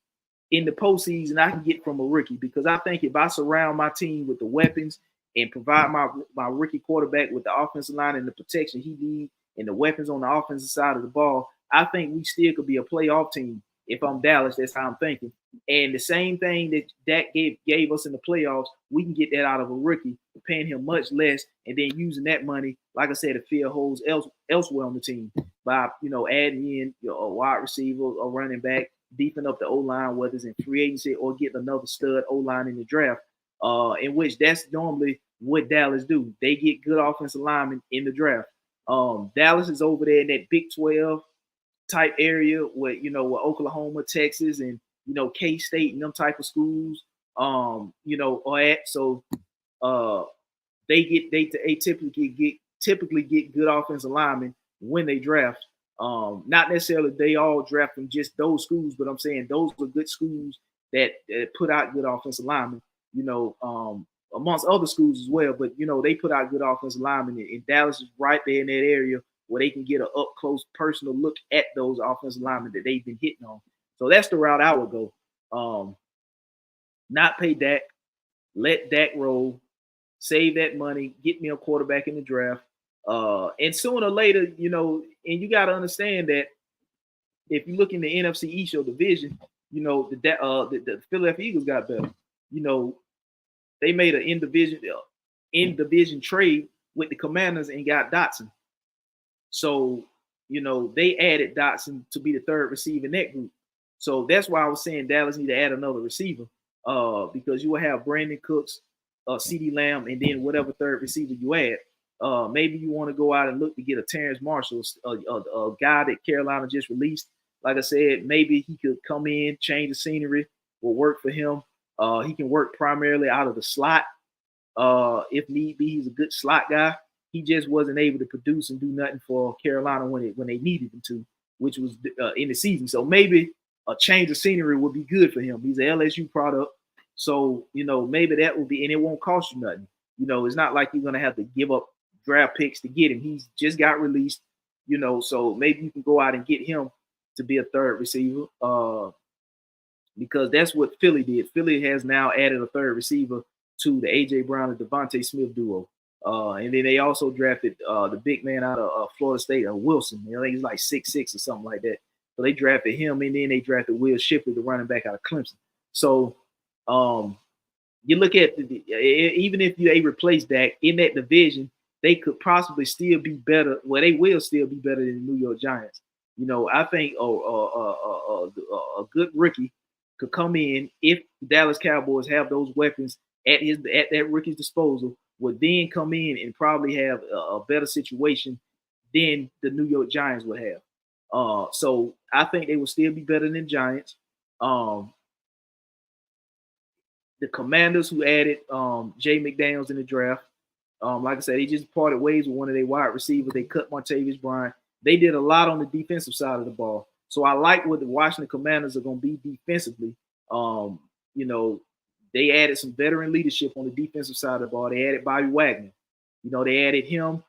in the postseason, I can get from a rookie, because I think if I surround my team with the weapons and provide my rookie quarterback with the offensive line and the protection he needs and the weapons on the offensive side of the ball, I think we still could be a playoff team. If I'm Dallas, that's how I'm thinking. And the same thing that Dak gave us in the playoffs, we can get that out of a rookie, paying him much less, and then using that money, like I said, to fill holes elsewhere on the team by adding in a wide receiver, a running back, beefing up the O-line, whether it's in free agency or getting another stud O-line in the draft. In which that's normally what Dallas do. They get good offensive linemen in the draft. Dallas is over there in that Big 12 type area where where Oklahoma, Texas, and K-State and them type of schools are at. So they typically get good offensive linemen when they draft. Not necessarily they all draft from just those schools, but I'm saying those are good schools that put out good offensive linemen, amongst other schools as well. But they put out good offensive linemen, and Dallas is right there in that area where they can get an up close personal look at those offensive linemen that they've been hitting on. So that's the route I would go. Not pay Dak, let Dak roll, save that money, get me a quarterback in the draft. And sooner or later, and you got to understand that if you look in the NFC East or division, the Philadelphia Eagles got better. They made an in-division trade with the Commanders and got Dotson. So, they added Dotson to be the third receiver in that group. So that's why I was saying Dallas need to add another receiver because you will have Brandon Cooks, CeeDee Lamb, and then whatever third receiver you add. Maybe you want to go out and look to get a Terrence Marshall, a guy that Carolina just released. Like I said, maybe he could come in, change the scenery, will work for him. He can work primarily out of the slot. If need be, he's a good slot guy. He just wasn't able to produce and do nothing for Carolina when they needed him to, which was in the season. So maybe a change of scenery would be good for him. He's an LSU product. So, maybe that will be, and it won't cost you nothing. It's not like you're going to have to give up draft picks to get him. He's just got released, so maybe you can go out and get him to be a third receiver because that's what Philly did. Philly has now added a third receiver to the A.J. Brown and Devontae Smith duo. And then they also drafted the big man out of Florida State, Wilson. I think he's like 6'6" or something like that. So they drafted him, and then they drafted Will Shipley, the running back out of Clemson. So you look at even if they replace Dak in that division, they could possibly still be better. Well, they will still be better than the New York Giants. I think a good rookie could come in if the Dallas Cowboys have those weapons at that rookie's disposal, would then come in and probably have a better situation than the New York Giants would have. So I think they will still be better than Giants. Um, the Commanders, who added Jay McDaniels in the draft, like I said, they just parted ways with one of their wide receivers. They cut Martavis Bryant. They did a lot on the defensive side of the ball. So I like what the Washington Commanders are going to be defensively. Um, you know, they added some veteran leadership on the defensive side of the ball. They added Bobby Wagner. They added him,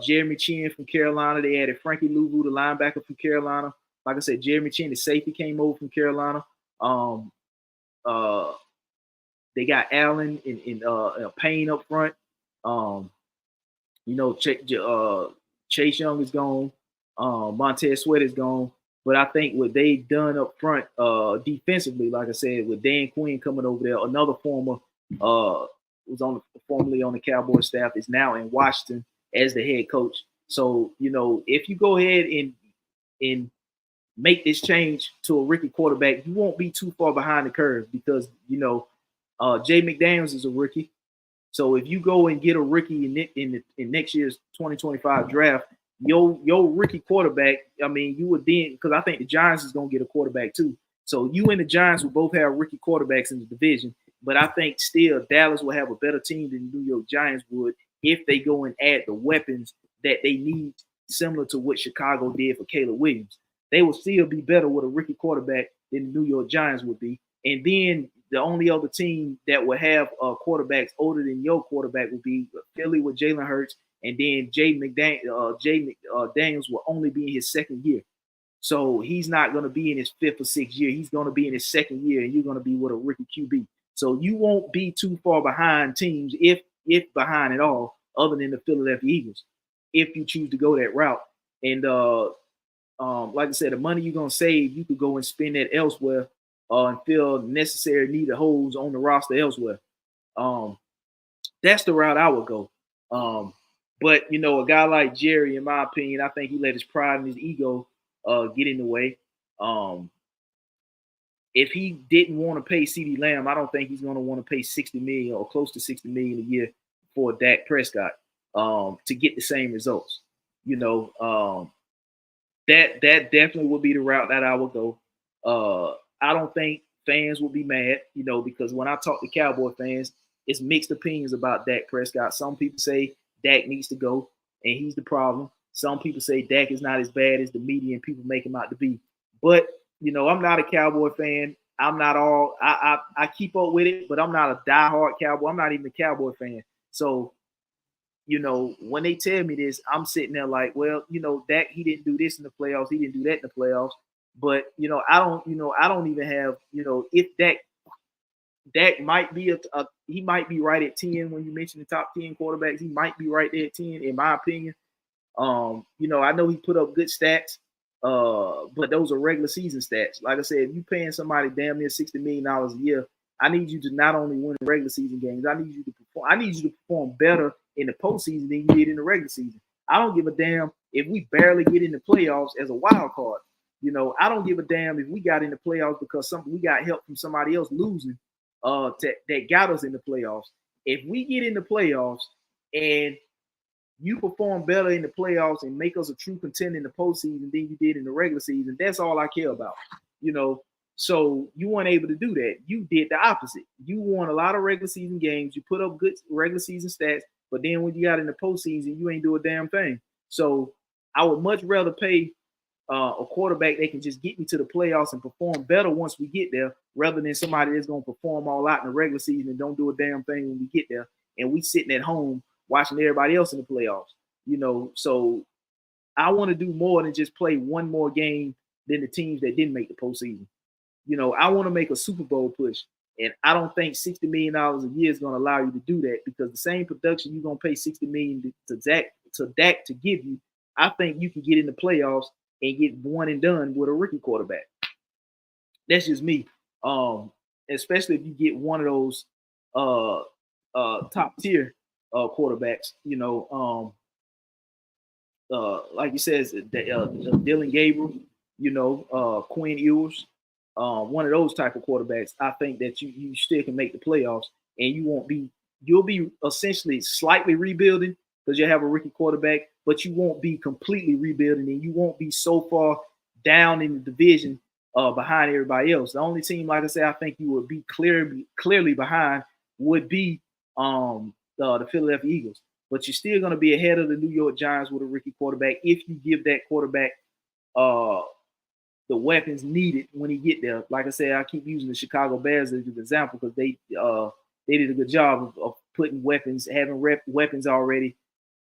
Jeremy Chin from Carolina. They added Frankie Louvu, the linebacker from Carolina. Like I said, Jeremy Chin, the safety, came over from Carolina. Uh, they got Allen and Payne up front. Chase Young is gone. Montez Sweat is gone. But I think what they've done up front defensively, like I said, with Dan Quinn coming over there, another former was formerly on the Cowboys staff, is now in Washington as the head coach. So, if you go ahead and make this change to a rookie quarterback, you won't be too far behind the curve because, Jay McDaniels is a rookie. So if you go and get a rookie in next year's 2025 draft, your rookie quarterback, you would then, because I think the Giants is going to get a quarterback too. So you and the Giants will both have rookie quarterbacks in the division. But I think still Dallas will have a better team than the New York Giants would if they go and add the weapons that they need, similar to what Chicago did for Caleb Williams. They will still be better with a rookie quarterback than the New York Giants would be. And then the only other team that will have quarterbacks older than your quarterback would be Philly with Jalen Hurts, and then Jay McDaniels will only be in his second year. So he's not going to be in his fifth or sixth year. He's going to be in his second year, and you're going to be with a rookie QB. So you won't be too far behind teams, if behind at all, other than the Philadelphia Eagles, if you choose to go that route. And like I said, the money you're going to save, you could go and spend that elsewhere and fill necessary needed holes on the roster elsewhere. That's the route I would go. But a guy like Jerry, in my opinion, I think he let his pride and his ego get in the way. If he didn't want to pay CeeDee Lamb, I don't think he's going to want to pay $60 million or close to $60 million a year for Dak Prescott to get the same results. That definitely would be the route that I would go. I don't think fans will be mad, because when I talk to Cowboy fans, it's mixed opinions about Dak Prescott. Some people say Dak needs to go and he's the problem. Some people say Dak is not as bad as the media and people make him out to be. But, I'm not a Cowboy fan. I'm not all – I keep up with it, but I'm not a diehard Cowboy. I'm not even a Cowboy fan. So, when they tell me this, I'm sitting there like, well, Dak, he didn't do this in the playoffs. He didn't do that in the playoffs. But, I don't even have, if Dak might be he might be right at 10 when you mention the top 10 quarterbacks. He might be right there at 10, in my opinion. I know he put up good stats, but those are regular season stats. Like I said, if you're paying somebody damn near $60 million a year, I need you to not only win regular season games, I need you to perform better in the postseason than you did in the regular season. I don't give a damn if we barely get in the playoffs as a wild card. I don't give a damn if we got in the playoffs because we got help from somebody else losing that got us in the playoffs. If we get in the playoffs and you perform better in the playoffs and make us a true contender in the postseason than you did in the regular season, that's all I care about. So you weren't able to do that. You did the opposite. You won a lot of regular season games. You put up good regular season stats, but then when you got in the postseason, you ain't do a damn thing. So I would much rather pay a quarterback that can just get me to the playoffs and perform better once we get there, rather than somebody that's going to perform all out in the regular season and don't do a damn thing when we get there. And we sitting at home watching everybody else in the playoffs. So I want to do more than just play one more game than the teams that didn't make the postseason. I want to make a Super Bowl push. And I don't think $60 million a year is going to allow you to do that, because the same production you're going to pay $60 million to Dak to give you, I think you can get in the playoffs and get one and done with a rookie quarterback. That's just me. Especially if you get one of those top tier quarterbacks, like you said, Dylan Gabriel, Quinn Ewers, one of those type of quarterbacks. I think that you still can make the playoffs, and you'll be essentially slightly rebuilding because you have a rookie quarterback, but you won't be completely rebuilding, and you won't be so far down in the division behind everybody else. The only team, like I said, I think you would be clearly behind would be the Philadelphia Eagles. But you're still going to be ahead of the New York Giants with a rookie quarterback if you give that quarterback uh, the weapons needed when he get there. Like I said, I keep using the Chicago Bears as an example because they did a good job of putting weapons, having weapons already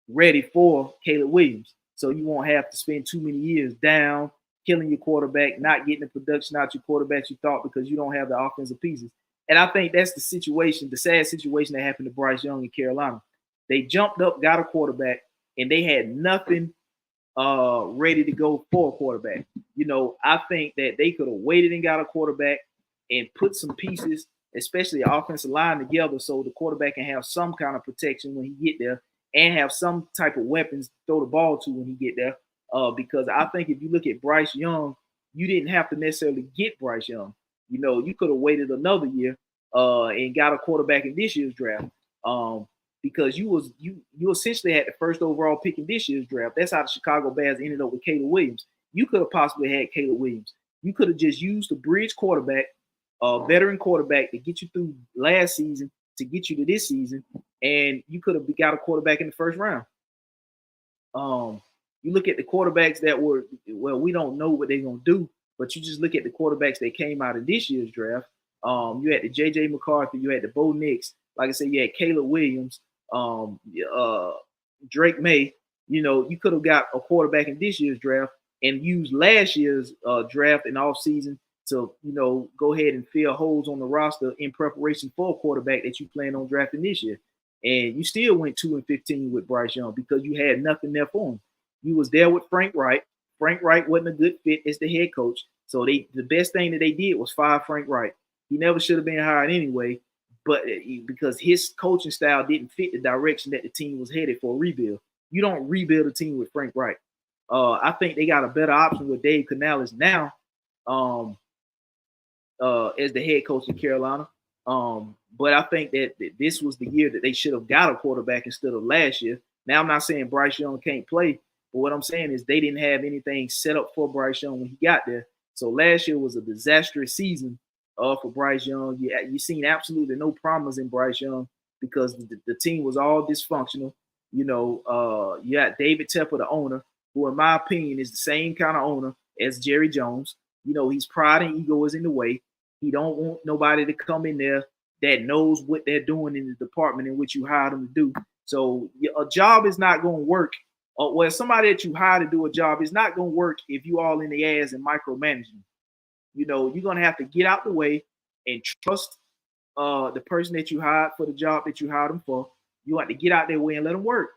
ready for Caleb Williams. So you won't have to spend too many years down, killing your quarterback, not getting the production out your quarterbacks you thought because you don't have the offensive pieces. And I think that's the situation, the sad situation that happened to Bryce Young in Carolina. They jumped up, got a quarterback, and they had nothing ready to go for a quarterback. I think that they could have waited and got a quarterback and put some pieces, especially the offensive line, together so the quarterback can have some kind of protection when he get there and have some type of weapons to throw the ball to when he get there. Because I think if you look at Bryce Young, you didn't have to necessarily get Bryce Young. You could have waited another year and got a quarterback in this year's draft. Because you essentially had the first overall pick in this year's draft. That's how the Chicago Bears ended up with Caleb Williams. You could have possibly had Caleb Williams. You could have just used the bridge quarterback, veteran quarterback to get you through last season to get you to this season, and you could have got a quarterback in the first round. You look at the quarterbacks that were, well, we don't know what they're going to do, but you just look at the quarterbacks that came out of this year's draft. You had the J.J. McCarthy, you had the Bo Nix. Like I said, you had Caleb Williams, Drake May. You could have got a quarterback in this year's draft and used last year's draft and off season to, go ahead and fill holes on the roster in preparation for a quarterback that you plan on drafting this year. And you still went 2-15 with Bryce Young because you had nothing there for him. You was there with Frank Wright. Frank Wright wasn't a good fit as the head coach. So the best thing that they did was fire Frank Wright. He never should have been hired anyway, but because his coaching style didn't fit the direction that the team was headed for a rebuild. You don't rebuild a team with Frank Wright. I think they got a better option with Dave Canales now as the head coach in Carolina. But I think that this was the year that they should have got a quarterback instead of last year. Now, I'm not saying Bryce Young can't play, but what I'm saying is they didn't have anything set up for Bryce Young when he got there. So last year was a disastrous season for Bryce Young. You seen absolutely no promise in Bryce Young because the team was all dysfunctional. You got David Tepper, the owner, who in my opinion is the same kind of owner as Jerry Jones. His pride and ego is in the way. He don't want nobody to come in there that knows what they're doing in the department in which you hired them to do. So a job is not going to work. Well, somebody that you hire to do a job is not going to work if you all in the ass and micromanaging. You're going to have to get out the way and trust the person that you hired for the job that you hired them for. You have to get out their way and let them work.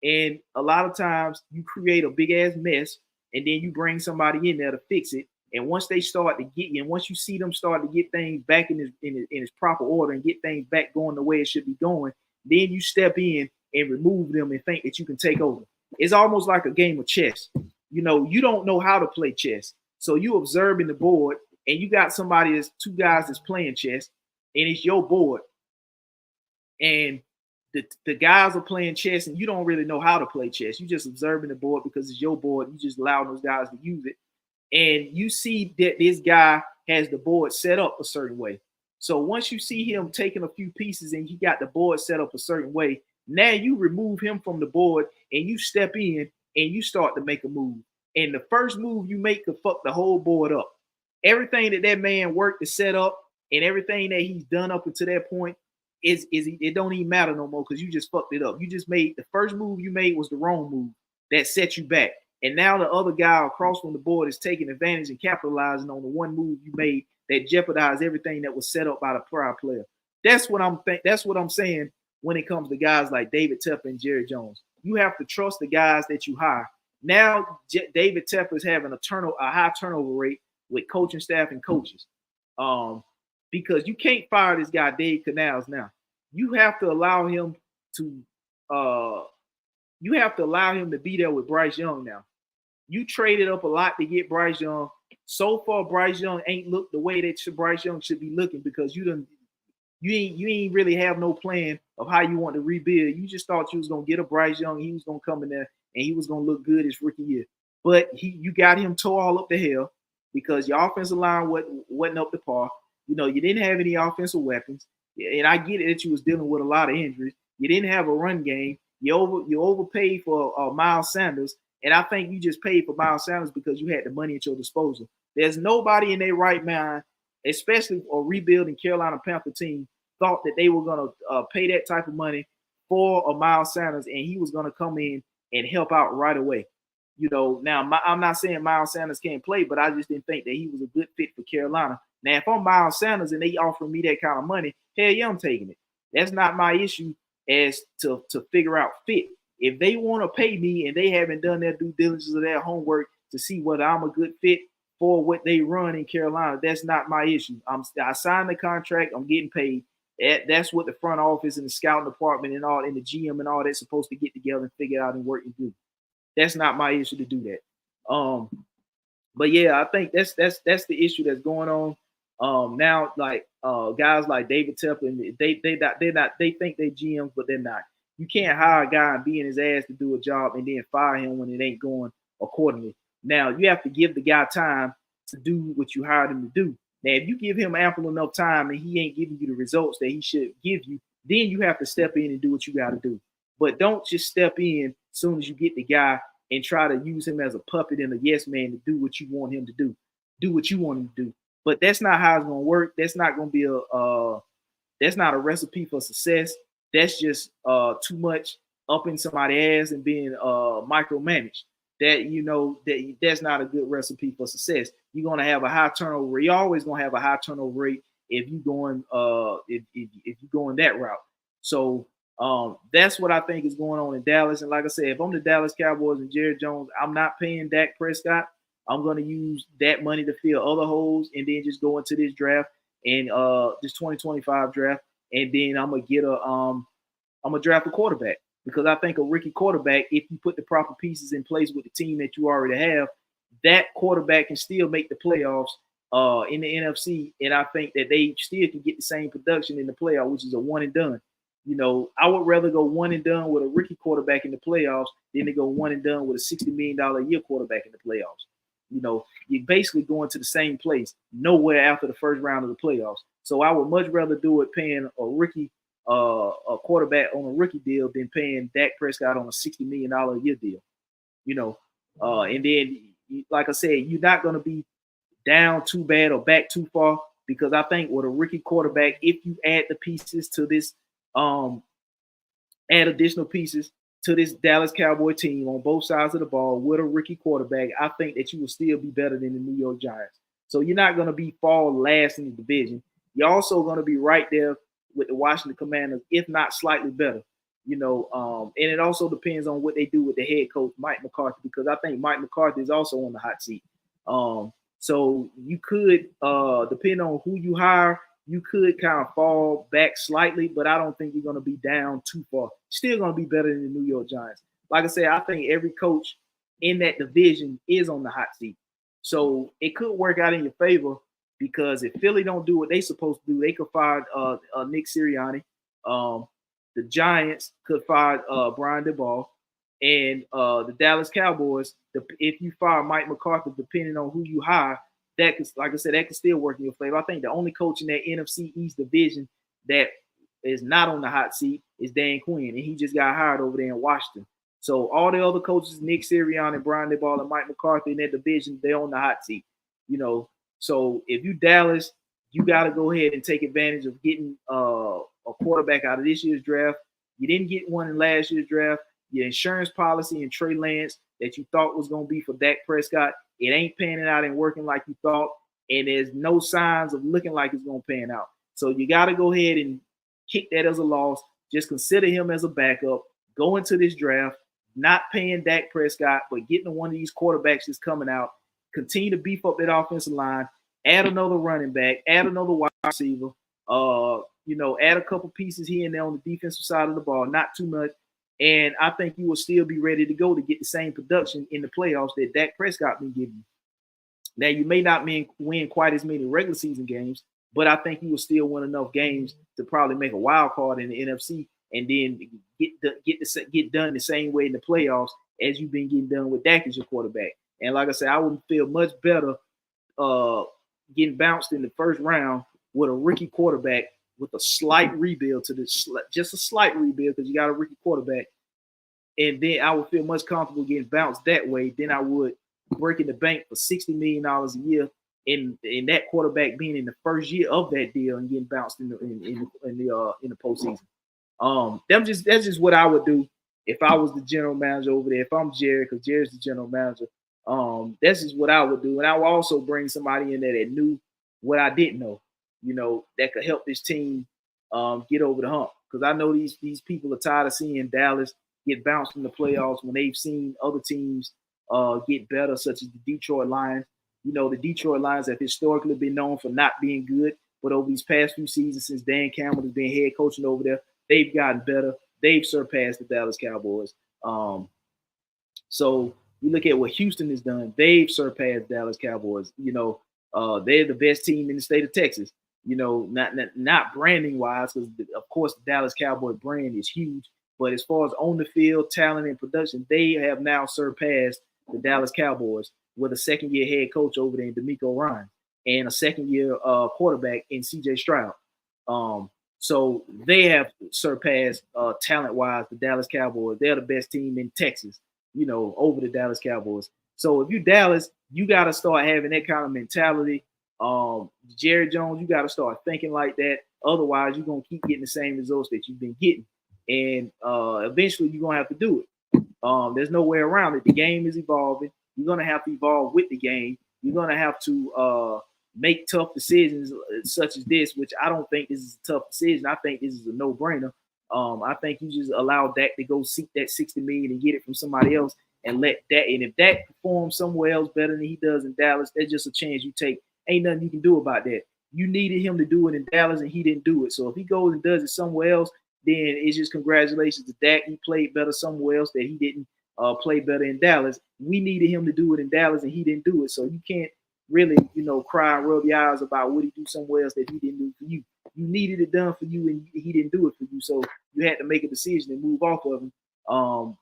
And a lot of times you create a big ass mess and then you bring somebody in there to fix it. And once they start to get you, and once you see them start to get things back in its proper order and get things back going the way it should be going, then you step in and remove them and think that you can take over. It's almost like a game of chess. You don't know how to play chess. So you observing the board and you got somebody that's two guys that's playing chess and it's your board. And the guys are playing chess and you don't really know how to play chess. You're just observing the board because it's your board. You just allow those guys to use it. And you see that this guy has the board set up a certain way. So once you see him taking a few pieces and he got the board set up a certain way, now you remove him from the board and you step in and you start to make a move. And the first move you make could fuck the whole board up. Everything that man worked to set up and everything that he's done up until that point it don't even matter no more because you just fucked it up. You just made the first move you made was the wrong move that set you back. And now the other guy across from the board is taking advantage and capitalizing on the one move you made that jeopardized everything that was set up by the prior player. That's what I'm saying when it comes to guys like David Tepper and Jerry Jones. You have to trust the guys that you hire. Now David Tepper is having a high turnover rate with coaching staff and coaches. Because you can't fire this guy Dave Canales now. You have to allow him to be there with Bryce Young now. You traded up a lot to get Bryce Young. So far, Bryce Young ain't looked the way that Bryce Young should be looking because you ain't really have no plan of how you want to rebuild. You just thought you was gonna get a Bryce Young, he was gonna come in there and he was gonna look good his rookie year. But you got him tore all up the hell because your offensive line wasn't up to par. You know, you didn't have any offensive weapons. And I get it that you was dealing with a lot of injuries. You didn't have a run game. You overpaid for Miles Sanders. And I think you just paid for Miles Sanders because you had the money at your disposal. There's nobody in their right mind, especially a rebuilding Carolina Panther team, thought that they were going to pay that type of money for a Miles Sanders and he was going to come in and help out right away. You know, now I'm not saying Miles Sanders can't play, but I just didn't think that he was a good fit for Carolina. Now, if I'm Miles Sanders and they offering me that kind of money, hell yeah, I'm taking it. That's not my issue as to figure out fit. If they want to pay me and they haven't done their due diligence or their homework to see whether I'm a good fit for what they run in Carolina, that's not my issue. I signed the contract. I'm getting paid. That's what the front office and the scouting department and all, and the GM and all that's supposed to get together and figure out and work and do. That's not my issue to do that. But yeah, I think that's the issue that's going on. Now, like guys like David Tepper, they think they GMs, but they're not. You can't hire a guy and be in his ass to do a job and then fire him when it ain't going accordingly. Now you have to give the guy time to do what you hired him to do. Now, if you give him ample enough time and he ain't giving you the results that he should give you, then you have to step in and do what you got to do. But don't just step in as soon as you get the guy and try to use him as a puppet and a yes man to do what you want him to do. Do what you want him to do. But that's not how it's going to work. That's not going to be that's not a recipe for success. That's just too much up in somebody's ass and being micromanaged. That's not a good recipe for success. You're going to have a high turnover rate. You're always going to have a high turnover rate if you're going if you're going that route. So that's what I think is going on in Dallas. And like I said, if I'm the Dallas Cowboys and Jerry Jones, I'm not paying Dak Prescott. I'm going to use that money to fill other holes and then just go into this draft and this 2025 draft, and then I'm gonna draft a quarterback. Because I think a rookie quarterback, if you put the proper pieces in place with the team that you already have, that quarterback can still make the playoffs in the NFC. And I think that they still can get the same production in the playoff, which is a one and done. You know, I would rather go one and done with a rookie quarterback in the playoffs than to go one and done with a $60 million a year quarterback in the playoffs. You know, you're basically going to the same place nowhere after the first round of the playoffs. So I would much rather do it paying a rookie a quarterback on a rookie deal than paying Dak Prescott on a $60 million a year deal, you know. And then, like I said, you're not going to be down too bad or back too far because I think with a rookie quarterback, if you add the pieces to this, add additional pieces to this Dallas Cowboy team on both sides of the ball with a rookie quarterback, I think that you will still be better than the New York Giants. So you're not going to be fall last in the division. You're also going to be right there with the Washington Commanders, if not slightly better, you know. And it also depends on what they do with the head coach, Mike McCarthy, because I think Mike McCarthy is also on the hot seat. So you could, depending on who you hire, you could kind of fall back slightly, but I don't think you're going to be down too far. Still going to be better than the New York Giants. Like I said, I think every coach in that division is on the hot seat. So it could work out in your favor. Because if Philly don't do what they supposed to do, they could fire Nick Sirianni. The Giants could fire Brian DeBall. And the Dallas Cowboys, if you fire Mike McCarthy, depending on who you hire, that could, like I said, that could still work in your favor. I think the only coach in that NFC East division that is not on the hot seat is Dan Quinn, and he just got hired over there in Washington. So all the other coaches, Nick Sirianni, Brian DeBall, and Mike McCarthy in that division, they're on the hot seat, you know. So if you Dallas, you got to go ahead and take advantage of getting a quarterback out of this year's draft. You didn't get one in last year's draft. Your insurance policy and Trey Lance that you thought was going to be for Dak Prescott, it ain't panning out and working like you thought, and there's no signs of looking like it's going to pan out. So you got to go ahead and kick that as a loss. Just consider him as a backup. Go into this draft, not paying Dak Prescott, but getting one of these quarterbacks that's coming out. Continue to beef up that offensive line, add another running back, add another wide receiver, you know, add a couple pieces here and there on the defensive side of the ball, not too much. And I think you will still be ready to go to get the same production in the playoffs that Dak Prescott been giving you. Now, you may not win quite as many regular season games, but I think you will still win enough games to probably make a wild card in the NFC, and then get done the same way in the playoffs as you've been getting done with Dak as your quarterback. And like I said, I would feel much better getting bounced in the first round with a rookie quarterback with a slight rebuild just a slight rebuild because you got a rookie quarterback. And then I would feel much comfortable getting bounced that way than I would breaking the bank for $60 million a year and that quarterback being in the first year of that deal and getting bounced in the postseason. That's just what I would do if I was the general manager over there. If I'm Jerry, because Jerry's the general manager, that's just what I would do. And I would also bring somebody in there that knew what I didn't know, that could help this team get over the hump. Because I know these people are tired of seeing Dallas get bounced in the playoffs when they've seen other teams get better, such as the Detroit Lions. The Detroit Lions have historically been known for not being good, but over these past few seasons, since Dan Campbell has been head coaching over there, they've gotten better. They've surpassed the Dallas Cowboys. So you look at what Houston has done. They've surpassed Dallas Cowboys. They're the best team in the state of Texas. Not branding wise, because of course the Dallas Cowboy brand is huge. But as far as on the field, talent, and production, they have now surpassed the Dallas Cowboys with a second-year head coach over there in DeMeco Ryans and a second-year quarterback in C.J. Stroud. So they have surpassed talent-wise the Dallas Cowboys. They're the best team in Texas, over the Dallas Cowboys. So if you're Dallas, you got to start having that kind of mentality. Jerry Jones, you got to start thinking like that. Otherwise, you're going to keep getting the same results that you've been getting. And eventually you're going to have to do it. There's no way around it. The game is evolving. You're going to have to evolve with the game. You're going to have to make tough decisions such as this, which I don't think this is a tough decision. I think this is a no-brainer. I think you just allow Dak to go seek that $60 million and get it from somebody else and let Dak. And if Dak performs somewhere else better than he does in Dallas, that's just a chance you take. Ain't nothing you can do about that. You needed him to do it in Dallas, and he didn't do it. So if he goes and does it somewhere else, then it's just congratulations to Dak. He played better somewhere else that he didn't play better in Dallas. We needed him to do it in Dallas, and he didn't do it. So you can't really, cry and rub your eyes about what he do somewhere else that he didn't do for you. You needed it done for you, and he didn't do it for you. So you had to make a decision and move off of him.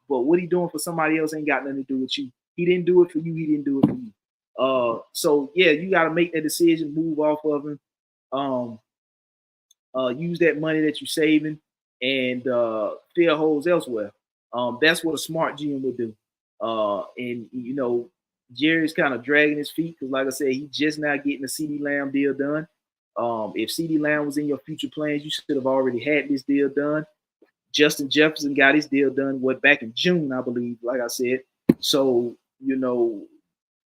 But what he doing for somebody else ain't got nothing to do with you. He didn't do it for you. He didn't do it for you. So yeah, you got to make that decision, move off of him. Use that money that you're saving and fill holes elsewhere. That's what a smart GM would do. And Jerry's kind of dragging his feet because, like I said, he's just now getting the CeeDee Lamb deal done. If CeeDee Lamb was in your future plans, you should have already had this deal done. Justin Jefferson got his deal done back in June, I believe, like I said. So,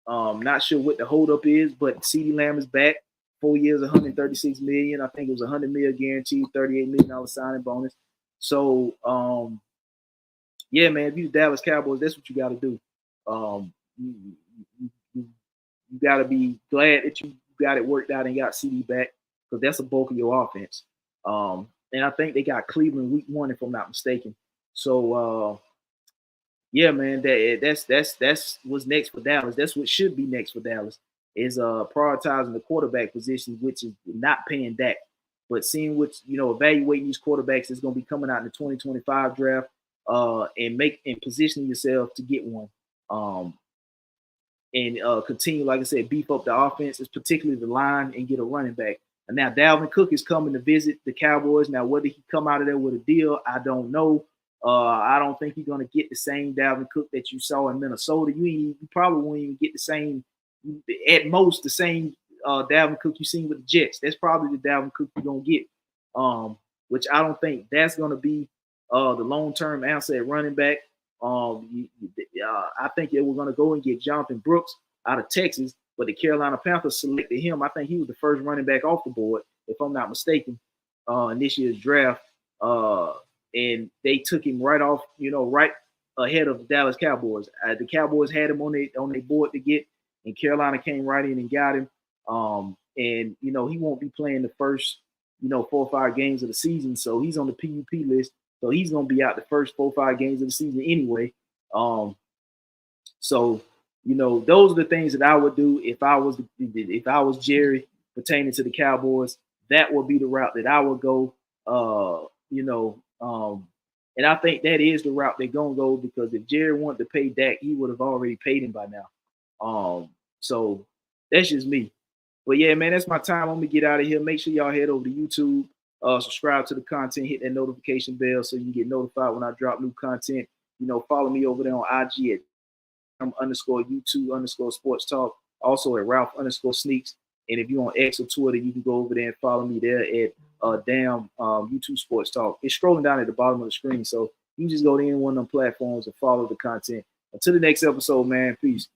not sure what the holdup is, but CeeDee Lamb is back. 4 years, $136 million. I think it was $100 million guaranteed, $38 million signing bonus. So, yeah, man, if you're the Dallas Cowboys, that's what you got to do. You got to be glad that you got it worked out and got CeeDee back because that's the bulk of your offense. And I think they got Cleveland week 1, if I'm not mistaken. So, yeah, man, that's what's next for Dallas. That's what should be next for Dallas is prioritizing the quarterback position, which is not paying Dak, but seeing which, evaluating these quarterbacks that's going to be coming out in the 2025 draft and positioning yourself to get one. And continue, like I said, beef up the offense, particularly the line, and get a running back. And now Dalvin Cook is coming to visit the Cowboys. Now, whether he come out of there with a deal, I don't know. I don't think you're going to get the same Dalvin Cook that you saw in Minnesota. You probably won't even get the same, at most, the same Dalvin Cook you seen with the Jets. That's probably the Dalvin Cook you're going to get, which I don't think that's going to be the long-term answer at running back. I think they were going to go and get Jonathan Brooks out of Texas, but the Carolina Panthers selected him. I think he was the first running back off the board, if I'm not mistaken, in this year's draft. And they took him right off, right ahead of the Dallas Cowboys. The Cowboys had him on their board to get, and Carolina came right in and got him. And he won't be playing the first, 4 or 5 games of the season, so he's on the PUP list. So he's going to be out the first 4 or 5 games of the season anyway. So You know, those are the things that I would do if I was Jerry pertaining to the Cowboys. That would be the route that I would go. And I think that is the route they're gonna go because if Jerry wanted to pay Dak, he would have already paid him by now. So that's just me. But yeah, man, that's my time. I'm gonna get out of here. Make sure y'all head over to YouTube, subscribe to the content, hit that notification bell so you get notified when I drop new content. You know, follow me over there on IG at underscore YouTube underscore sports talk. Also at Ralph underscore sneaks. And if you're on X or Twitter, you can go over there and follow me there at YouTube sports talk. It's scrolling down at the bottom of the screen. So you just go to any one of them platforms and follow the content. Until the next episode, man. Peace.